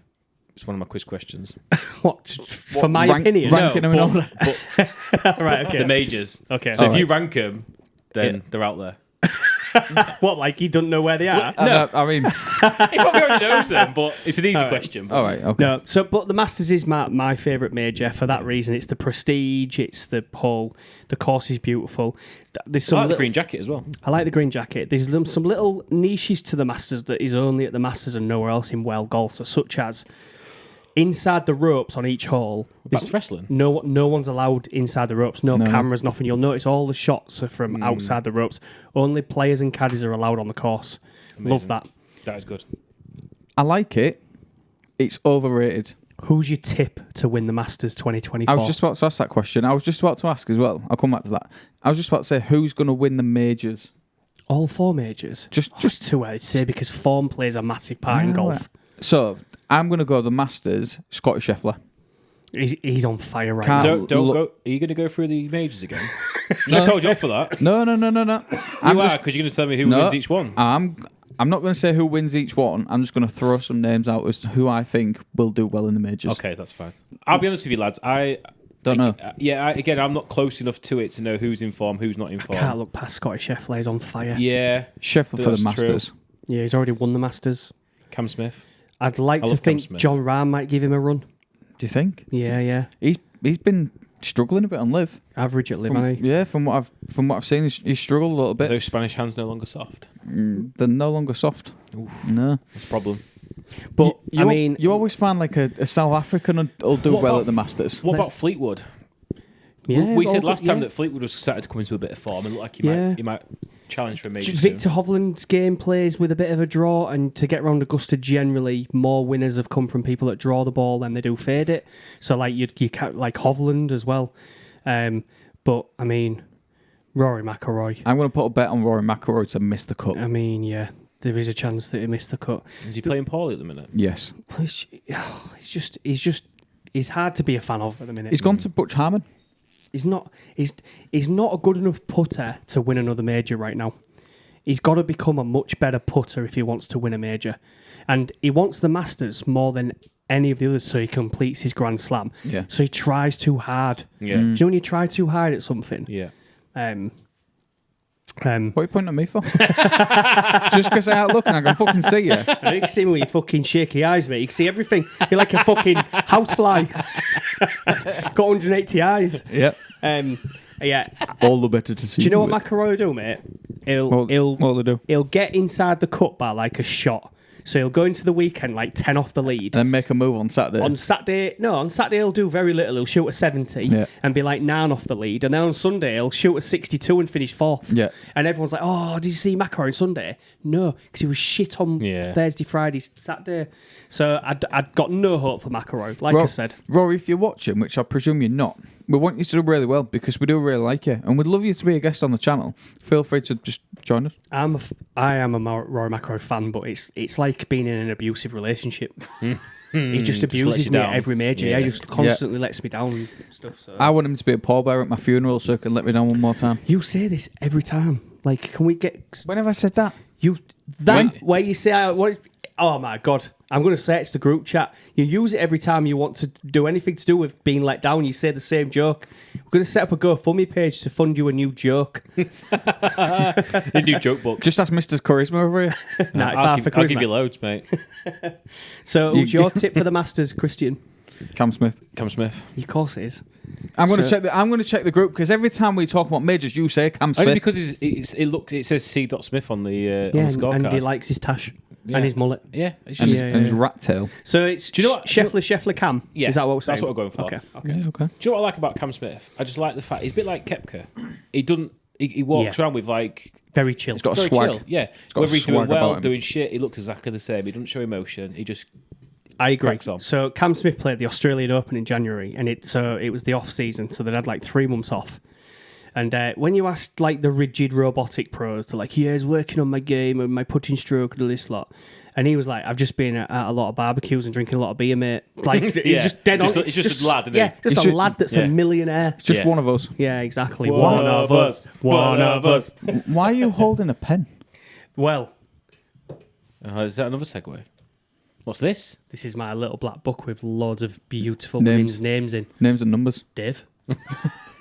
It's one of my quiz questions. What? For my opinion? Ranking them in order. But Right, okay. the majors. Okay. So if Alright. you rank them, then they're out there. What, like he doesn't know where they are? No. I mean, He probably already knows them, but it's an easy question. all right, okay. No, but the Masters is my favourite major for that reason. It's the prestige. It's the course is beautiful. There's I some like the little- green jacket as well. I like the green jacket. There's some little niches to the Masters that is only at the Masters and nowhere else in world golf. So such as inside the ropes on each hole. Back to wrestling. No one's allowed inside the ropes. No cameras, nothing. You'll notice all the shots are from outside the ropes. Only players and caddies are allowed on the course. Love that. That is good. I like it. It's overrated. Who's your tip to win the Masters 2024? I was just about to ask that question. I was just about to ask as well. I'll come back to that. I was just about to say, who's going to win the majors? all four majors. Just too early to say because form plays a massive part in golf. So I'm going to go the Masters, Scotty Scheffler. He's on fire right Can't- now. Don't look- go. Are you going to go through the majors again? Just told you off for that. No. You are, because you're going to tell me who wins each one. I'm not going to say who wins each one. I'm just going to throw some names out as to who I think will do well in the majors. Okay, that's fine. I'll be honest with you, lads. I Don't know. Again, I'm not close enough to it to know who's in form, who's not in form. Can't look past Scotty Scheffler. He's on fire. Yeah, Scheffler for That's the Masters. Yeah, he's already won the Masters. Cam Smith. I'd like to love Cam think Smith. John Rahm might give him a run. Do you think? Yeah. He's been struggling a bit on live. Average at live, From, hasn't he? yeah, from what I've seen, he's struggled a little Are bit. those Spanish hands no longer soft? They're no longer soft. No. That's a problem. But You, I mean, you always find like a South African will do What well about- at the Masters. What Let's- about Fleetwood? yeah, we all said good, last time yeah. that Fleetwood was started to come into a bit of form and look like Yeah. he might challenge for a major. Victor Hovland's game plays with a bit of a draw, and to get round Augusta, generally more winners have come from people that draw the ball than they do fade it. So like you can't like Hovland as well. But I mean, Rory McIlroy. I'm going to put a bet on Rory McIlroy to miss the cut. I mean, yeah, there is a chance that he missed the cut. Is he playing poorly at the minute? Yes. But he's hard to be a fan of at the minute. He's gone to Butch Harmon. He's not a good enough putter to win another major right now. He's got to become a much better putter if he wants to win a major. And he wants the Masters more than any of the others so he completes his Grand Slam. Yeah. So he tries too hard. Yeah. Do you know when you try too hard at something? Yeah. What are you pointing at me for? Just because I out looking, I can fucking see you. I know you can see me with your fucking shaky eyes, mate. You can see everything. You're like a fucking housefly. Got 180 eyes. Yep. Yeah. All the better to see. Do you know what McIlroy will do, mate? What will they do? He'll get inside the cut by like a shot. So he'll go into the weekend like 10 off the lead. Then make a move on Saturday. On Saturday he'll do very little. He'll shoot a 70 and be like 9 off the lead. And then on Sunday, he'll shoot a 62 and finish 4th. Yeah. And everyone's like, oh, did you see McIlroy on Sunday? No, because he was shit on Thursday, Friday, Saturday. So I'd got no hope for McIlroy, like I said. Rory, if you're watching, which I presume you're not, we want you to do really well because we do really like you. And we'd love you to be a guest on the channel. Feel free to just join us. I am a Rory McIlroy fan, but it's like being in an abusive relationship. He just abuses you me down. at every major. Yeah. He just constantly lets me down and stuff. So. I want him to be a pallbearer at my funeral so he can let me down one more time. You say this every time. Like, can we get When have I said that? where you say? Oh my god! I'm going to say it's the group chat. You use it every time you want to do anything to do with being let down. You say the same joke. We're going to set up a GoFundMe page to fund you a new joke. A new joke book. Just ask Mr. Charisma over here. 95 for I'll give charisma. you loads, mate. So, who's your tip for the Masters, Christian? Cam Smith. Cam Smith. Of course it is. I'm going to check the group because every time we talk about majors, you say Cam Smith. Only because it says C. Smith on the scorecard. and he likes his tash Yeah. and his mullet. Yeah, it's and, just, and his rat tail. So it's Do you know what- Scheffler Cam? Yeah, Is that what we're saying? that's what we're going for. Okay. Yeah, okay. Do you know what I like about Cam Smith? I just like the fact he's a bit like Koepka. He doesn't. He walks around with like Very chill. He's got a very swag. chill. Yeah, got a whether he's doing swag about well, him. doing shit, he looks exactly the same. He doesn't show emotion. He just I agree. cracks on. So Cam Smith played the Australian Open in January, and it was the off season, so they'd had like 3 months off. And when you asked like the rigid robotic pros, they're like, "Yeah, he's working on my game and my putting stroke and all this lot." And he was like, "I've just been at a lot of barbecues and drinking a lot of beer, mate." Like, he's just dead on. He's just a lad, isn't he? Yeah, just He's a just- lad that's a millionaire. It's just Yeah. one of us. Yeah, exactly. One of us. One of us. Why are you holding a pen? Well, Is that another segue? What's this? this is my little black book with loads of beautiful Names. women's names in. Names and numbers. Dave?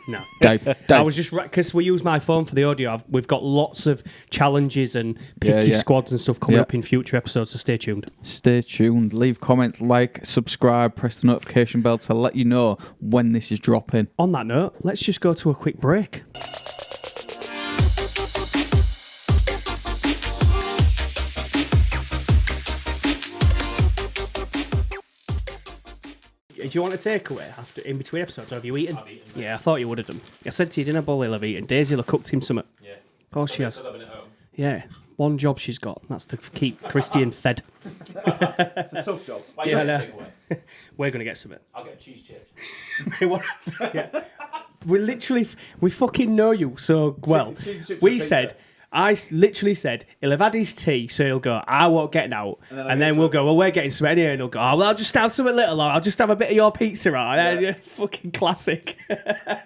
No. Dave. I was just because we use my phone for the audio. We've got lots of challenges and picky Yeah. squads and stuff coming Yeah. up in future episodes, so stay tuned. Stay tuned. Leave comments, like, subscribe, press the notification bell to let you know when this is dropping. On that note, let's just go to a quick break. Do you want a takeaway after in between episodes, or have you eaten? I've eaten, Yeah, I thought you would have done. I said to you, didn't I, Bolly, I've eaten. Daisy will have cooked him something. Yeah. Of course she has. I've been at home. Yeah, one job she's got. That's to keep Christian fed. It's a tough job. Why Yeah, you no. take away? We're going to get something. I'll get a cheese chips. Yeah. We fucking know you so well. Cheese chips We and said, pizza. literally said, he'll have had his tea, so he'll go, I won't get out. And then we'll go, well, we're getting something here. And he'll go, oh, well, I'll just have something little, or I'll just have a bit of your pizza, right? Yeah. Fucking classic. Hey,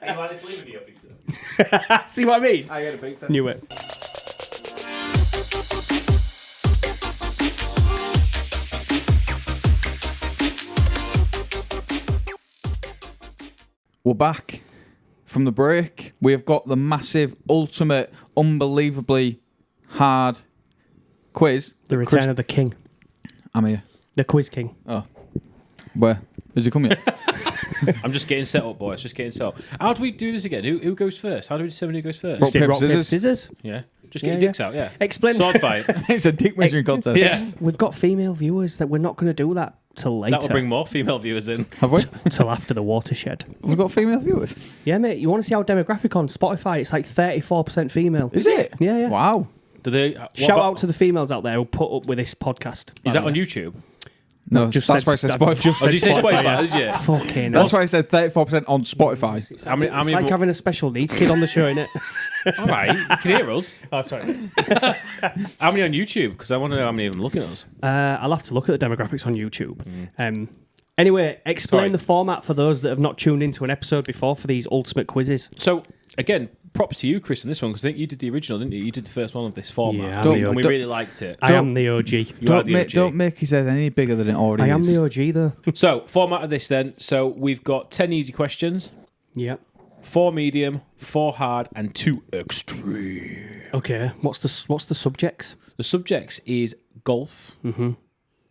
man, it's leaving me a pizza. See what I mean? I get a pizza. Knew it. We're back from the break. We have got the massive, ultimate, unbelievably hard quiz. The Return of the King. I'm here. The Quiz King. Oh. Where? Has he come yet? I'm just getting set up, boys. Just getting set up. How do we do this again? Who goes first? How do we determine who goes first? Rock, Did paper, rock, paper, scissors? scissors? Yeah. Just get Yeah, your dicks out, yeah. Explain. Sword fight. It's a dick measuring contest. Yeah. We've got female viewers that we're not going to do that till later. That will bring more female viewers in. Have we? Till after the watershed. We've got female viewers. Yeah, mate. You want to see our demographic on Spotify? It's like 34% female. Is it? Yeah, yeah. Wow. Do they? Shout out to the females out there who put up with this podcast. Is that on YouTube? No, just that's said- why I said that Spotify. just Oh, did you say Spotify, Spotify? Did you? Fucking That's hell. why I said 34% on Spotify. How many? How It's many? like having a special needs kid on the show, innit? All right, you can hear us. Oh, sorry. How many on YouTube? Because I want to know how many of them look at us. I'll have to look at the demographics on YouTube. Anyway, explain Sorry. the format for those that have not tuned into an episode before for these ultimate quizzes. So again, props to you, Chris, on this one because I think you did the original, didn't you? You did the first one of this format, Yeah, Don't- and we don't- really liked it. I am the OG. You are the OG. Don't make his head any bigger than it already I am is. the OG, though. So format of this then. So we've got 10 easy questions, Yeah. 4 medium, 4 hard, and 2 extreme. Okay. What's the subjects? The subjects is golf,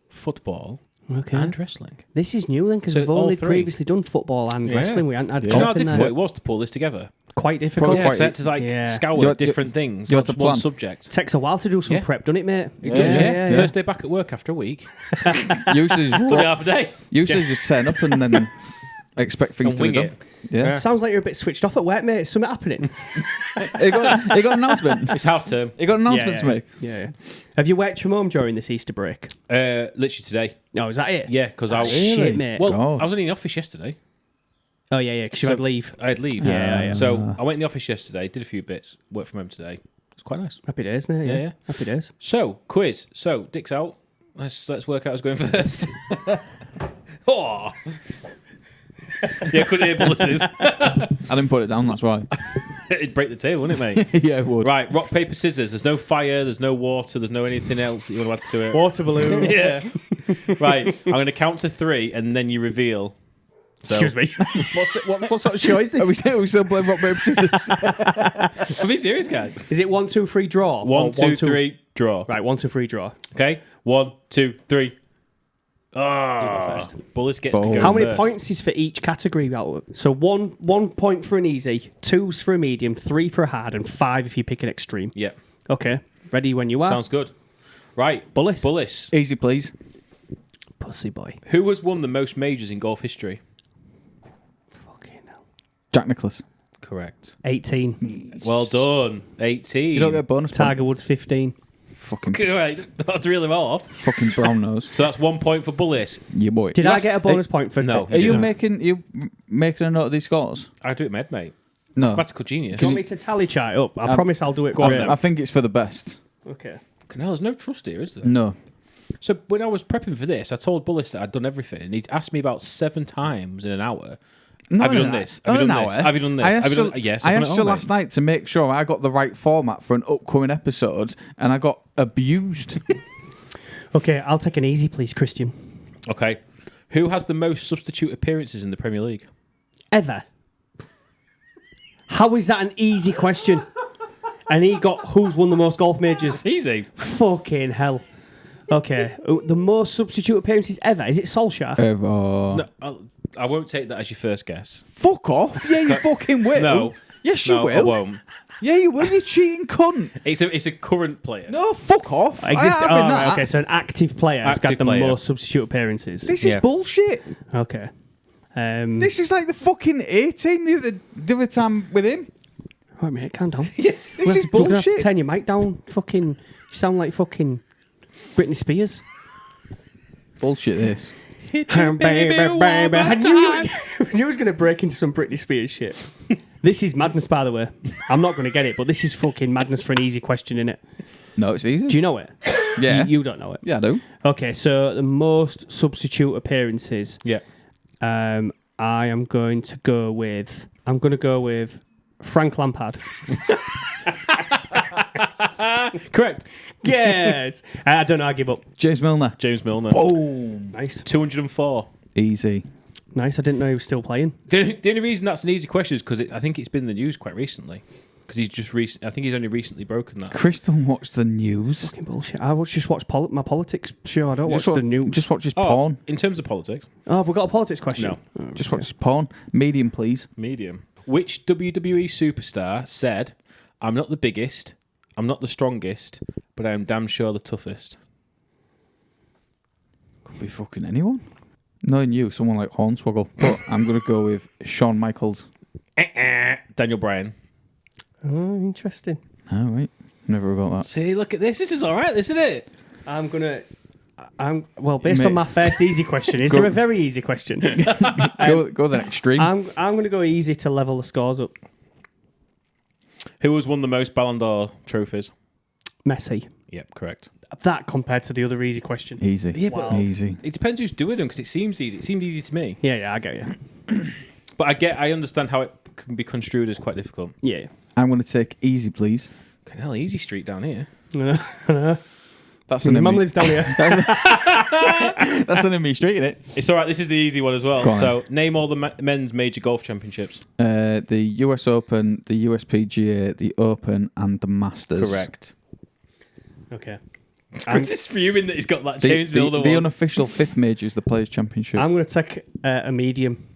football, Okay. and wrestling. This is new then, because So we've all only three. previously done football and Yeah. wrestling. We hadn't had Do you know how golf in difficult there. it was to pull this together? Quite difficult. Yeah, quite- 'cause I had to like Yeah. scour You- different things. you Not had to just one plan. subject. Takes a while to do some Yeah. prep, doesn't it, mate? It does, Yeah. First day back at work after a week. Usually, It's only half a day. usually just setting up and then expect things And to be wing done. it. Yeah. Sounds like you're a bit switched off at work, mate. Is something happening? He got an announcement. It's half term. He got an announcement to make. Yeah. Have you worked from home during this Easter break? Literally today. Oh, is that it? Yeah, because I Shit, mate. well, God. I was only in the office yesterday. Oh, yeah, because you So- had leave. I had leave. Yeah. So I went in the office yesterday, did a few bits, worked from home today. It's quite nice. Happy days, mate. Yeah, yeah. Happy days. So quiz. So Dick's out. Let's work out who's going first. Oh. Yeah, couldn't hear bullets. I didn't put it down, that's right. It'd break the table, wouldn't it, mate? Yeah, it would. Right, rock, paper, scissors. There's no fire, there's no water, there's no anything else that you want to add to it. Water balloon. Yeah. Right, I'm going to count to 3 and then you reveal. So, Excuse me. What sort of show is this? Are we still playing rock, paper, scissors? I'm being serious, guys. Is it 1, 2, 3 draw? 1, 2, 3, draw. Right, 1, 2, 3 draw. Okay, 1, 2, 3. First. Bullis gets to go How many first. points is for each category? So one point for an easy, 2's for a medium, 3 for a hard, and 5 if you pick an extreme. Yeah, Okay, ready when you are. sounds good. Right, Bullis. Easy, please. Pussy boy. Who has won the most majors in golf history? Fucking hell. Jack Nicklaus. Correct. 18. Well done. 18. You don't get a bonus point. Tiger Woods 15. Fucking, Right, that's really well off. fucking brown nose. So that's 1 point for Bullis. Yeah, boy. Did I get a bonus point for No. Are you didn't. making a note of these scores? I do it med, mate. No. Mathematical genius. Do you want me to tally chart it up? I promise I'll do it. Go on quick. then. I think it's for the best. Okay. No, there's no trust here, is there? No. So when I was prepping for this, I told Bullis that I'd done everything, and he'd asked me about 7 times in an hour. Have you done this? Have you done this? Have you done this? Have you done? Yes, I I've done asked it you all, last mate. night to make sure I got the right format for an upcoming episode, and I got abused. Okay, I'll take an easy, please, Christian. Okay. Who has the most substitute appearances in the Premier League? Ever. How is that an easy question? And he got who's won the most golf majors? Easy. Fucking hell. Okay, the most substitute appearances ever. Is it Solskjaer? Ever. No, I won't take that as your first guess. Fuck off. Yeah, you fucking will. No. Yes, you No, I will. won't. Yeah, you will, you cheating cunt. It's a current player. No, fuck off. I Exist- ain't oh, having right, that. okay, so an active player has got Active the player. most substitute appearances. This is Yeah. bullshit. Okay. This is like the fucking A-team the other time with him. Wait a minute, calm down. This is We're gonna have to bullshit. turn your mic down. Fucking, you sound like fucking Britney Spears. Bullshit, this. I knew I was going to break into some Britney Spears shit. This is madness, by the way. I'm not going to get it, but this is fucking madness for an easy question, innit? No, it's easy. Do you know it? Yeah. You don't know it. Yeah, I do. Okay, so the most substitute appearances. Yeah. I am going to go with. Frank Lampard. Correct. Yes. I don't know. I give up. James Milner. James Milner. Boom. Nice. 204. Easy. Nice. I didn't know he was still playing. The only reason that's an easy question is because I think it's been in the news quite recently. Because he's just I think he's only recently broken that. Chris don't watch the news. Fucking bullshit. I just watch my politics show. I don't watch Just the news. Just watch his Oh, porn. in terms of politics, Oh, have we got a politics question? No. Just watch his porn. Medium, please. medium. Which WWE superstar said, "I'm not the biggest, I'm not the strongest, but I'm damn sure the toughest"? Could be fucking anyone. Knowing you, someone like Hornswoggle. But I'm going to go with Shawn Michaels. Daniel Bryan. Oh, interesting. Oh, right. Never got that. See, look at this. This is all right, isn't it? Based Mate. on my first easy question, is there a very easy question? Go the extreme. I'm going to go easy to level the scores up. Who has won the most Ballon d'Or trophies? Messi. Yep, correct. That compared to the other easy question. Easy. Yeah, but- Easy. It depends who's doing them because it seems easy. It seemed easy to me, Yeah, I get you. but I understand how it can be construed as quite difficult. Yeah. I'm going to take easy, please. Hell, easy street down here. That's Your an mum enemy. lives down here. That's an enemy street, isn't it? It's all right. This is the easy one as well. Go on. So, name all the men's major golf championships. The US Open, the USPGA, the Open, and the Masters. Correct. Okay. Chris is fuming that he's got that The, James Milner the one. unofficial fifth major is the Players' Championship. I'm going to take a medium.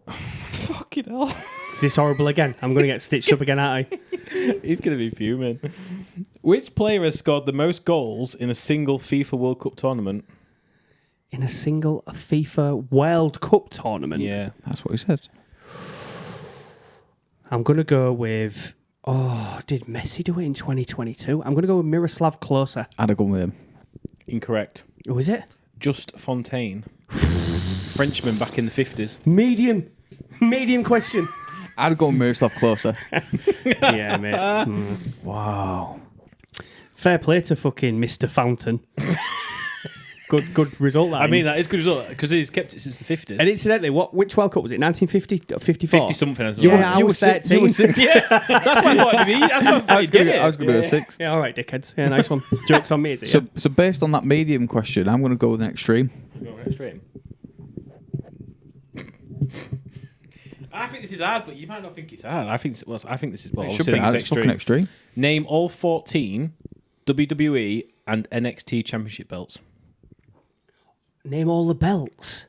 Fucking hell. Is this horrible again? I'm going to get stitched up again, aren't I? He's going to be fuming. Which player has scored the most goals in a single FIFA World Cup tournament? In a single FIFA World Cup tournament? Yeah. That's what he said. I'm going to go with... Oh, did Messi do it in 2022? I'm going to go with Miroslav Klose. I'd have gone with him. Incorrect. Who is it? Just Fontaine. Frenchman back in the 50s. Medium. Medium question. I'd have gone with Miroslav Klose. Yeah, mate. Wow. Fair play to fucking Mr. Fountain. Good result. That I mean, that is good result because he's kept it since the 50s. And incidentally, which World Cup was it? 1950 or 54? 50 something. Yeah, I was 13. You were 6. Yeah, that's what I thought it'd be. That's what I thought I was going to go 6. Yeah, all right, dickheads. Yeah, nice one. Joke's on me, is it? So based on that medium question, I'm going to go with an extreme. I think this is hard, but you might not think it's hard. I think this is well. It should be hard. It's fucking extreme. Name all 14 WWE and NXT championship belts. Name all the belts.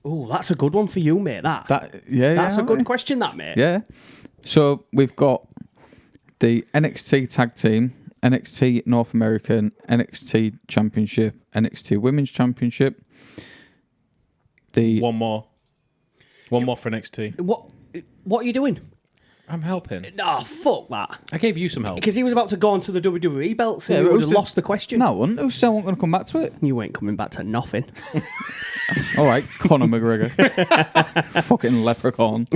Oh, that's a good one for you, mate. That's a good question, that, mate. Yeah. So we've got the NXT Tag Team, NXT North American, NXT Championship, NXT Women's Championship. One more for NXT. What are you doing? I'm helping. Oh, fuck that. I gave you some help. Because he was about to go on to the WWE belts and you would have lost the question. No, I wouldn't. Who still going to come back to it? You ain't coming back to nothing. All right, Conor McGregor. Fucking leprechaun.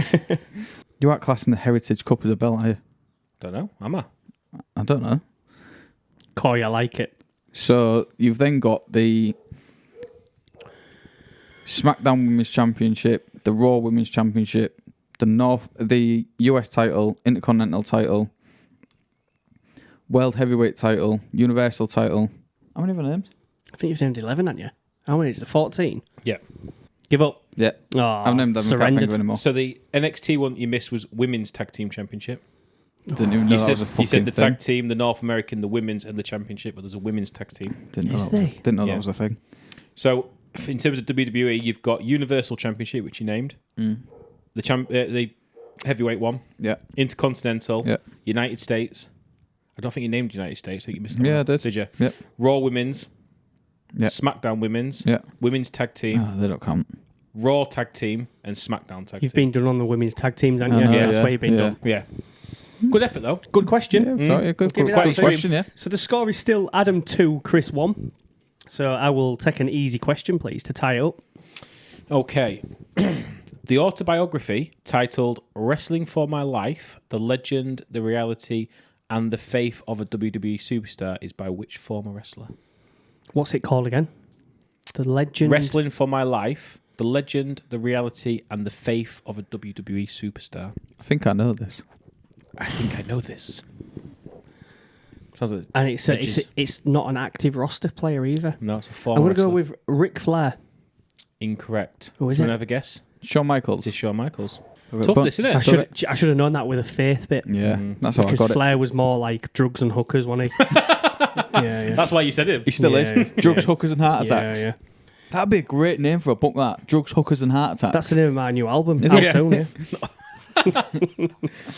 You aren't classing the Heritage Cup as a belt, are you? Don't know. Am I? I don't know. Coy, I like it. So you've then got the SmackDown Women's Championship, the Raw Women's Championship, the US title, Intercontinental title, World Heavyweight title, Universal title. How many have I named? I think you've named 11, haven't you? How many is it? 14? Yeah. Give up. Yeah. Oh, I've named them. I can't think of anymore. So the NXT one you missed was Women's Tag Team Championship. Didn't even know that was a fucking You said the thing. tag team, the North American, the women's, and the championship, but there's a women's tag team. Didn't know Yeah. that was a thing. So in terms of WWE, you've got Universal Championship, which you named. The heavyweight one. Yeah. Intercontinental. Yeah. United States. I don't think you named United States. I think you missed that. Yeah, one. I did. Did you? Yeah. Raw Women's. Yeah. SmackDown Women's. Yeah. Women's Tag Team. Oh, they don't count. Raw Tag Team and SmackDown Tag You've Team. been done on the women's tag teams, haven't I you? know, Yeah, that's yeah. where you've been done. Yeah. Good effort, though. Good question. Yeah, sorry, good Give me that question, yeah. So the score is still Adam 2, Chris 1. So I will take an easy question, please, to tie it up. Okay. The autobiography titled Wrestling for My Life, The Legend, the Reality, and the Faith of a WWE Superstar is by which former wrestler? What's it called again? The Legend... Wrestling for My Life, The Legend, the Reality, and the Faith of a WWE Superstar. I think I know this. I think I know this. Sounds like And it's not an active roster player either. no, it's a former I'm going to go wrestler. with Ric Flair. Incorrect. Oh, is Do you it? want to have a guess? Shawn Michaels. It's Shawn Michaels. But- Tough this, isn't it? I should have known that with a faith bit. Yeah, that's how I Because got it. Flair was more like drugs and hookers, wasn't he? yeah. That's why you said him. He still Yeah, is. yeah. Drugs, hookers, and heart Yeah, attacks. yeah. That'd be a great name for a book, that. Drugs, hookers, and heart attacks. That's the name of my new album. Is Out it? soon, yeah.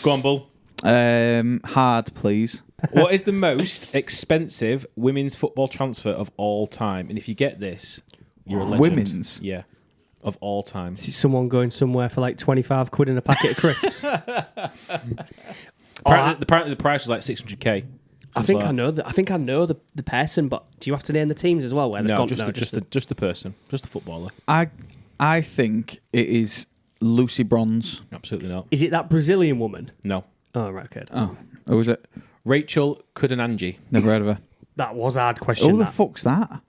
Go on, Bull. Hard, please. What is the most expensive women's football transfer of all time? And if you get this, you're a legend. Women's? Yeah. Of all time. This is someone going somewhere for like 25 quid in a packet of crisps. Apparently the price was like 600k. I think I know the person, but do you have to name the teams as well? Where they've No, gone? just the person, just the footballer. I think it is Lucy Bronze. Absolutely not. Is it that Brazilian woman? No. Oh, right, okay. Oh, who was it? Rachel Kudananji. Never heard of her. That was a hard question. Who the that. fuck's that?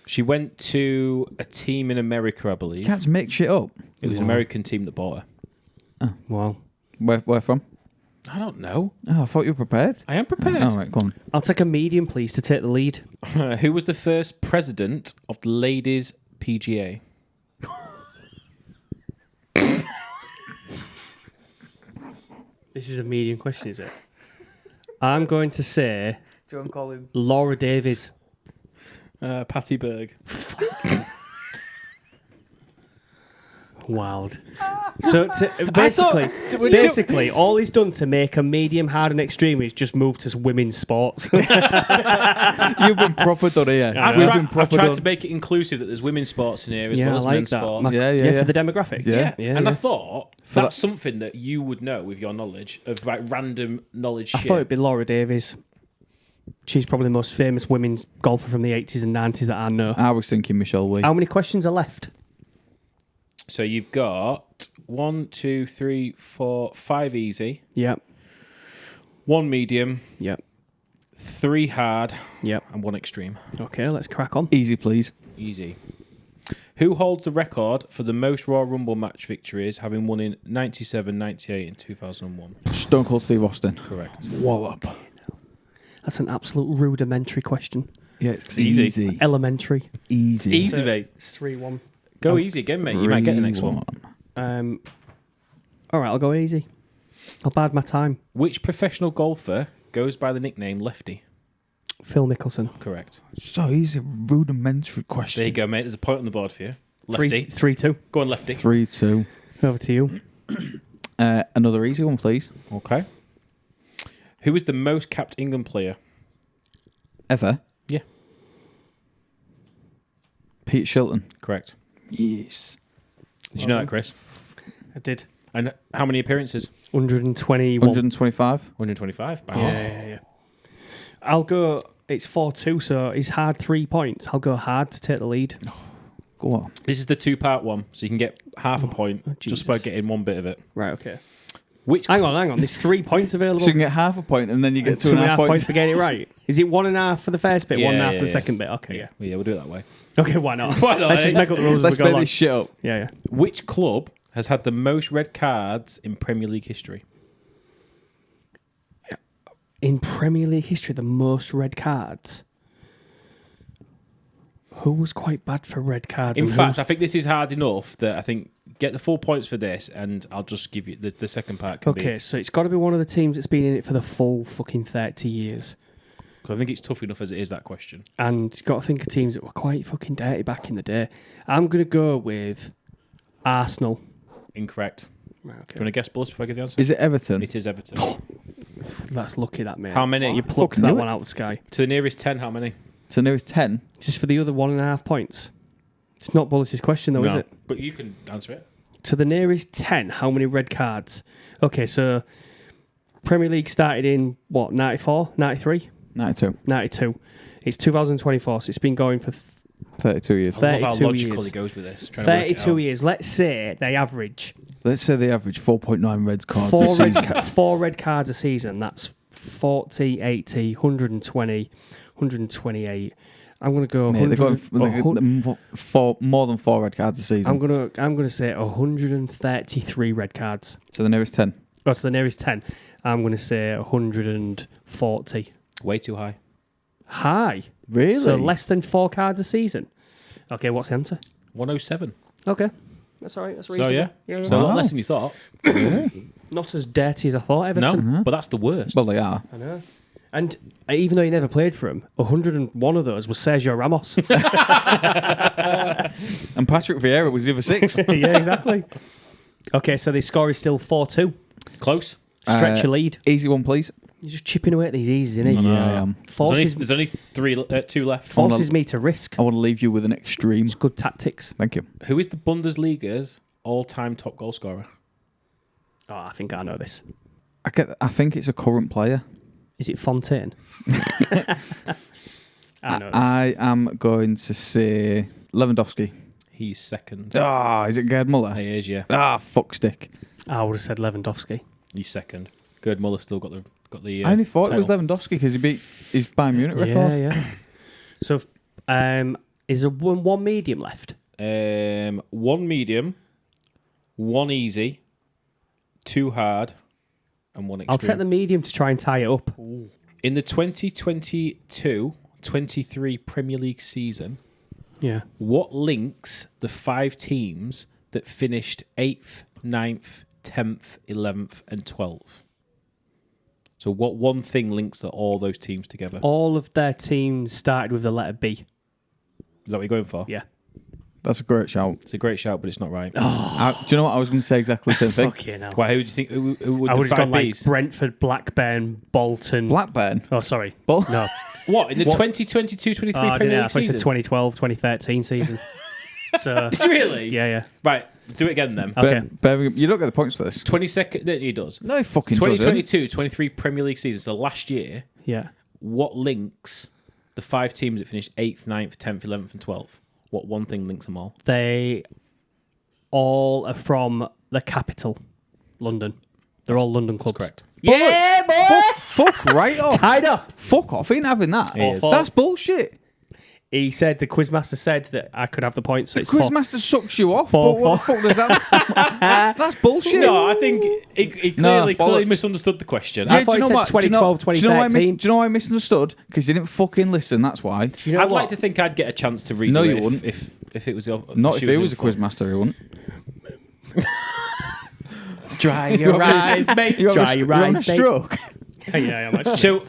She went to a team in America, I You believe. can't just make shit up. It was an American team that bought her. Wow. Where from? I don't know. Oh, I thought you were prepared. I am prepared. All right, go on. I'll take a medium, please, to take the lead. Who was the first president of the Ladies PGA? This is a medium question, is it? I'm going to say John Collins. Laura Davies. Patty Berg. Wild. So basically, all he's done to make a medium, hard, and extreme is just move to women's sports. You've been proper done here. I've tried to make it inclusive that there's women's sports in here as well as men's sports. Yeah. For the demographic. Yeah. And I thought that's something that you would know with your knowledge of like random knowledge I shit. thought it'd be Laura Davies. She's probably the most famous women's golfer from the 80s and 90s that I know. I was thinking Michelle Wee. How many questions are left? So you've got 1, 2, 3, 4, 5 easy, Yep. 1 medium, Yep. 3 hard, Yep. and 1 extreme. Okay, let's crack on. Easy, please. Easy. Who holds the record for the most Royal Rumble match victories, having won in 97, 98 and 2001? Stone Cold Steve Austin. Correct. Wallop. That's an absolute rudimentary question. Yeah, it's easy. easy. Elementary. Easy. Easy, mate. It's 3-1. Go easy again, mate. You might get the next one. 3-1. All right, I'll go easy. I'll bide my time. Which professional golfer goes by the nickname Lefty? Phil Mickelson. Correct. So easy, rudimentary question. There you go, mate. There's a point on the board for you. Lefty. 3-2. Go on, Lefty. 3-2. Over to you. Another easy one, please. Okay. Who is the most capped England player? Ever? Yeah. Pete Shilton. Correct. Yes. Did you know that, Chris? I did. And how many appearances? 121. 125. 125. Bang. Yeah. I'll go. It's 4-2, so he's had 3 points. I'll go hard to take the lead. Go on. This is the 2-part one, so you can get half a point Jesus. just by getting one bit of it. Right, okay. Which Hang on. There's 3 points available. So you can get half a point and then you get And 2.5 points. points for getting it right. Is it 1.5 for the first bit, Yeah, 1.5 yeah, for the yeah. second bit? Okay, yeah. Yeah, we'll do it that way. Okay, why not? Why not, Let's eh? just make up the rules Let's as we make go along. this shit up. Yeah. Which club has had the most red cards in Premier League history? In Premier League history, the most red cards. Who was quite bad for red cards? In and fact, who's- I think this is hard enough that I think get the full points for this, and I'll just give you the second part. Can okay, so it's got to be one of the teams that's been in it for the full fucking 30 years. I think it's tough enough as it is, that question. And you've got to think of teams that were quite fucking dirty back in the day. I'm going to go with Arsenal. Incorrect. Right, Do you okay. want to guess, Bulls, before I give the answer? Is it Everton? It is Everton. That's lucky, that, mate. How many? You plucked Fucking that knew one it. out of the sky. To the nearest 10, how many? So nearest 10. Is this for the other 1.5 points? It's not Bullis' question, though, is No, it? but you can answer it. To the nearest 10, how many red cards? Okay, so Premier League started in, what, 94? 93? 92. 92. It's 2024, so it's been going for 32 years. I love how 32 logical years. he goes with this. Trying to work it 32 out. years. Let's say they average Let's say they average 4.9 red cards a season. 4 red cards a season. That's 40, 80, 120, 128. I'm going to go Mate, they're 100. going for more than 4 red cards a season. I'm going to say 133 red cards. To the nearest 10. Or to the nearest 10. I'm going to say 140. Way too high. High. Really? So less than 4 cards a season. Okay, what's the answer? 107. Okay. That's all right. That's So, reasonable. yeah. So a Wow. lot less than you thought. Not as dirty as I thought, Everton. No, but that's the worst. Well, they are. I know. And even though he never played for him, 101 of those was Sergio Ramos. And Patrick Vieira was the other 6. Yeah, exactly. Okay, so the score is still 4-2. Close. Stretch your lead. Easy one, please. You're just chipping away at these easy, isn't he? Yeah, I am. There's only 2 left. Forces me to risk. I want to leave you with an extreme. It's good tactics. Thank you. Who is the Bundesliga's all-time top goal scorer? Oh, I think I know this. I think it's a current player. Is it Fontaine? I know this. I am going to say Lewandowski. He's second. Ah, is it Gerd Muller? He is, yeah. Ah, fuck stick. I would have said Lewandowski. He's second. Gerd Muller still got the I only thought it was title. Lewandowski because he beat his Bayern Munich record. Yeah. So, is there one medium left? 1 medium, 1 easy, 2 hard, and 1 extreme. I'll take the medium to try and tie it up. In the 2022-23 Premier League season, Yeah. what links the 5 teams that finished 8th, 9th, 10th, 11th, and 12th? So what one thing links all those teams together? All of their teams started with the letter B. Is that what you're going for? Yeah. That's a great shout. It's a great shout, but it's not right. Do you know what? I was going to say exactly the same thing. Fuck you now. Why? Who do you think? Who would I the would have 5 gone like Bs? Brentford, Blackburn, Bolton. Blackburn. Oh, sorry. Bol- No. What in the What? 2022-23 Oh, I Premier didn't know. I League thought you season? said 2012, 2013 season. So, Did you really? yeah. Right. Do it again then. Okay. Birmingham. You don't get the points for this. 22nd. He does. No, he fucking doesn't. 2022-23 Premier League season. So last year, Yeah. what links the 5 teams that finished 8th, 9th, 10th, 11th, and 12th? What one thing links them all? They all are from the capital, London. They're all London clubs. Correct. Yeah, boy! Fuck right off. Tied up. Fuck off. Ain't having that. He is. That's bullshit. He said, the quizmaster said that I could have the point, so The it's 4. quizmaster sucks you off, Four, but what the fuck does that... That's bullshit. No, I think he clearly bollocks. misunderstood the question. I thought he said 2012, Do you know why I 2013. do you know why I misunderstood? Because you didn't fucking listen, that's why. Do you know I'd what? like to think I'd get a chance to read No, it you wouldn't. if it was your... Not she if he was a doing quizmaster, he wouldn't. Dry your eyes, mate. You're Dry your eyes, mate. stroke. Yeah, I'm actually. So,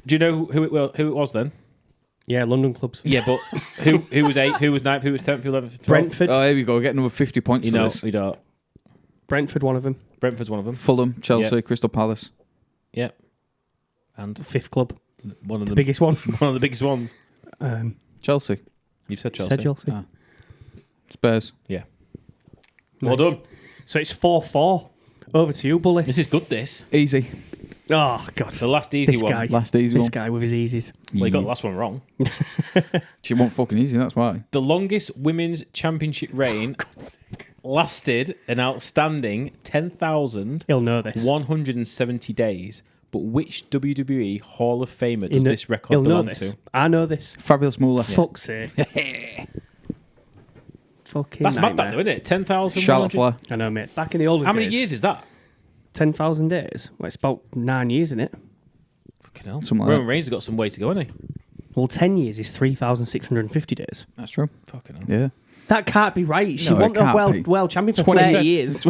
do you know who it was then? Yeah, London clubs. Yeah, but who was 8th, who was 9th, who was 10th, who 11th, 12th? Brentford. Oh, here we go. Get another 50 points You for know, this. you don't. Brentford, one of them. Brentford's one of them. Fulham, Chelsea, Crystal Palace. Yep. And 5th club. one of The the biggest one. one of the biggest ones. Chelsea. You've said Chelsea. Said Chelsea. Ah. Spurs. Yeah. Well Nice. done. So it's 4-4. Over to you, Bullis. This is good. This Easy. Oh, God. the last easy This one. guy. Last easy This one. guy with his easies. Well, you got the last one wrong. She won't fucking easy, that's why. The longest women's championship reign lasted an outstanding He'll know this. 10,170 days. But which WWE Hall of Famer does this record He'll know belong this. to? I know this. Fabulous Moolah. Fuck's sake. Fucking That's mad, nightmare. that though, isn't it? 10,000. Charlotte Flair. I know, mate. Back in the olden How days. many years is that? 10,000 days. Well, it's about 9 years, isn't it? Fucking hell. Something like Roman that. Reigns has got some way to go, hasn't he? Well, 10 years is 3,650 days. That's true. Fucking hell. Yeah. That can't be right. She No, it won the can't be. world champion for 20 30 years.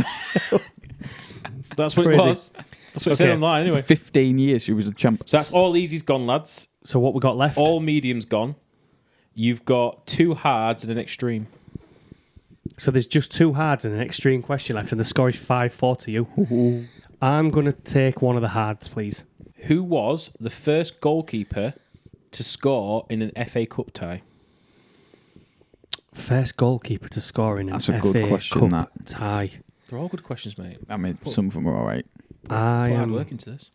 That's what Crazy. it was. That's what it said Okay. online anyway. 15 years she was a champ. So that's all easy's gone, lads. So what we got left? All medium's gone. You've got 2 hards and an extreme. So there's just 2 hards and an extreme question left, and the score is 5-4 to you. I'm going to take one of the hards, please. Who was the first goalkeeper to score in an FA Cup tie? First goalkeeper to score in an That's a FA good question, Cup that. tie. They're all good questions, mate. I mean, some of them were all right. I Put hard am work into this.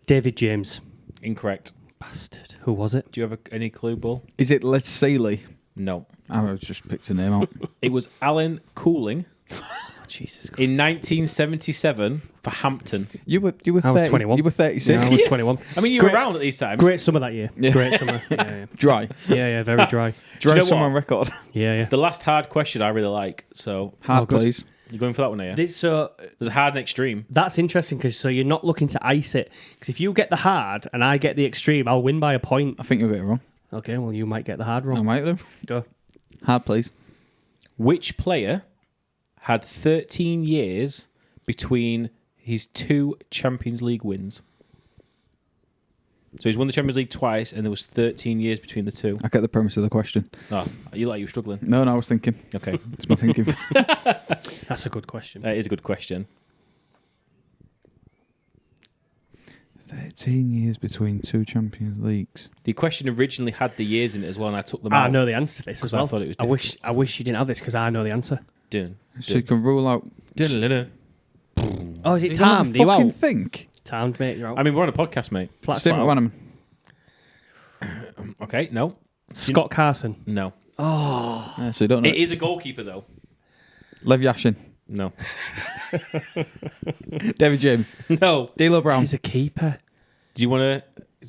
David James. Incorrect. Bastard. Who was it? Do you have any clue, Bull? Is it Les Sealy? No. I just picked a name out. It was Alan Cooling Oh, Jesus Christ. in 1977 for Hampton. You were I was 30, 21. You were 36. Yeah, I was 21. I mean, you were Great- around at these times. Great summer that year. Yeah. Great summer. Yeah, Dry. yeah, very dry. Dry know summer what? on record. Yeah. The last hard question I really like. So Hard, good. please. you're going for that one, are you? So There's a hard and extreme. that's interesting because so you're not looking to ice it. Because if you get the hard and I get the extreme, I'll win by a point. I think you'll get it wrong. Okay, well you might get the hard I wrong. might have. Duh. Hard, please. Which player had 13 years between his 2 Champions League wins? So he's won the Champions League twice, and there was 13 years between the 2. I get the premise of the question. Oh, you were struggling. No, I was thinking. Okay, It's my thinking. That's a good question. it is a good question. 13 years between 2 Champions Leagues. The question originally had the years in it as well, and I took them I out. know the answer to this as I well. thought it was I wish you didn't have this because I know the answer. Dun, So you can rule out... dun. Oh, is it You timed? Are you fucking out? think. Timed, mate. You're out. I mean, we're on a podcast, mate. Flat Steve spot out. McManaman. Okay, no. Scott Carson. No. Oh, Yeah, so you don't know. It is a goalkeeper, though. Lev Yashin. No. David James. No. D'Lo Brown. he's a keeper. Do you want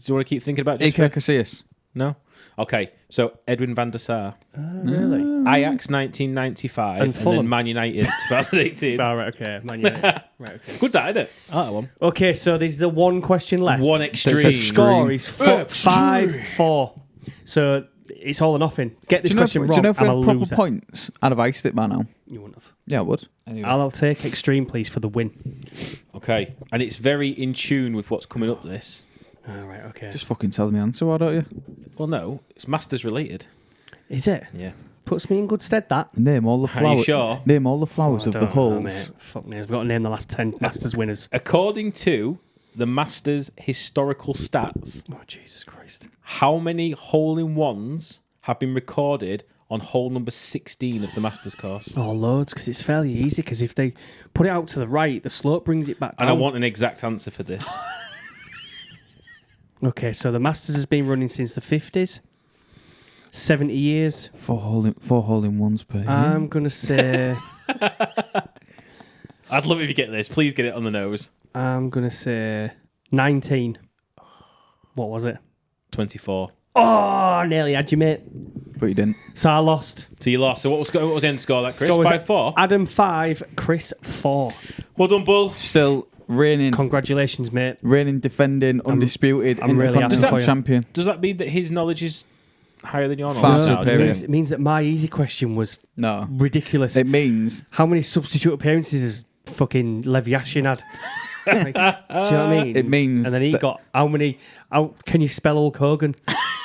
to keep thinking about it? Iker Casillas. No? Okay, so Edwin van der Sar. Really? Ajax 1995 And and, Fulham. then Man United 2018. Oh, right, okay. Man United. Right, okay. Good that, isn't it? I like that one. Okay, so there's the one question left. One The extreme. score is 5-4. So it's all or nothing. Get this question do wrong, you know if we I'm had a proper loser. points, I'd have iced it by now. You wouldn't have. Yeah, I would. Anyway. I'll take extreme, please, for the win. Okay, and it's very in tune with what's coming up this. All right, okay. Just fucking tell me the answer, why don't you? Well, no, it's Masters related. Is it? Yeah. Puts me in good stead, that. Name all the Are you flowers. sure? Name all the flowers Oh, of I the don't know, holes. mate. Fuck me. I've got to name the last 10 Masters winners. According to the Masters historical stats, Oh, Jesus Christ. how many hole-in-ones have been recorded on hole number 16 of the Masters course? Oh, loads, because it's fairly easy, because if they put it out to the right, the slope brings it back down. And I want an exact answer for this. Okay, so the Masters has been running since the 50s. 70 years. Four hole in ones per year. I'm going to say... I'd love it if you get this. Please get it on the nose. I'm going to say 19. What was it? 24. Oh, nearly had you, mate. but you didn't. So I lost. So you lost. So what was the end score? That Chris Score was 5-4. Adam 5, Chris 4. Well done, Bull. Still reigning, Congratulations, mate. defending, undisputed, I'm really happy Intercontinental for you. champion. Does that mean that his knowledge is higher than your Far knowledge? now, superior. does it? It means that my easy question was No, ridiculous. it means How many substitute appearances has fucking Lev Yashin had? Like, do you know what I mean? it means. And then he that- got how many? How can you spell Hulk Hogan?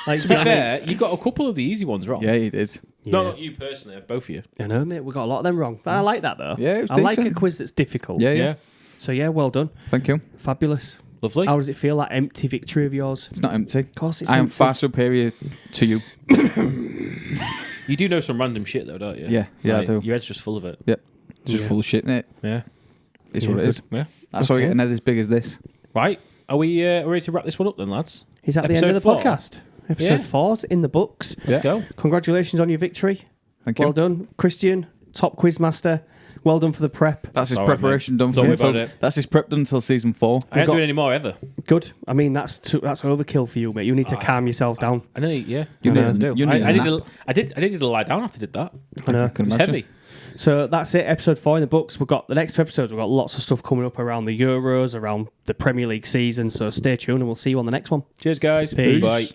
Like, To do be you know what I mean? fair, you got a couple of the easy ones wrong. Yeah, he did. No, Yeah. not you personally, both of you. I know, mate. We got a lot of them wrong. I like that though. Yeah, it was I like a decent. quiz that's difficult. Yeah, Yeah. yeah. So yeah, well done. Thank you. Fabulous. Lovely. How does it feel? That empty victory of yours? It's not empty. Of course, it's I am empty. far superior to you. You do know some random shit, though, don't you? Yeah, I do. Your head's just full of it. Yep. It's just Yeah. full of shit, mate. Yeah. It's Yeah, what it is. Yeah. That's why we Okay. get an head as big as this. Right. Are we ready to wrap this one up then, lads? Is that the end Episode of the 4? podcast? Episode Yeah. 4's in the books. Let's Yeah. go. Congratulations on your victory. Thank you. Well done, Christian, top quiz master. Well done for the prep. That's his All right, preparation done Don't for worry until, about it. That's his prep done until season 4. I ain't got- doing any more ever. Good. I mean, that's overkill for you, mate. You need to calm yourself down. I know. Yeah. You I need- do. you need a I nap. needed to lie down after I did that. I know. I can It was imagine. heavy. So that's it. Episode 4 in the books. We've got the next 2 episodes. We've got lots of stuff coming up around the Euros, around the Premier League season. So stay tuned, and we'll see you on the next one. Cheers, guys. Peace. Bye.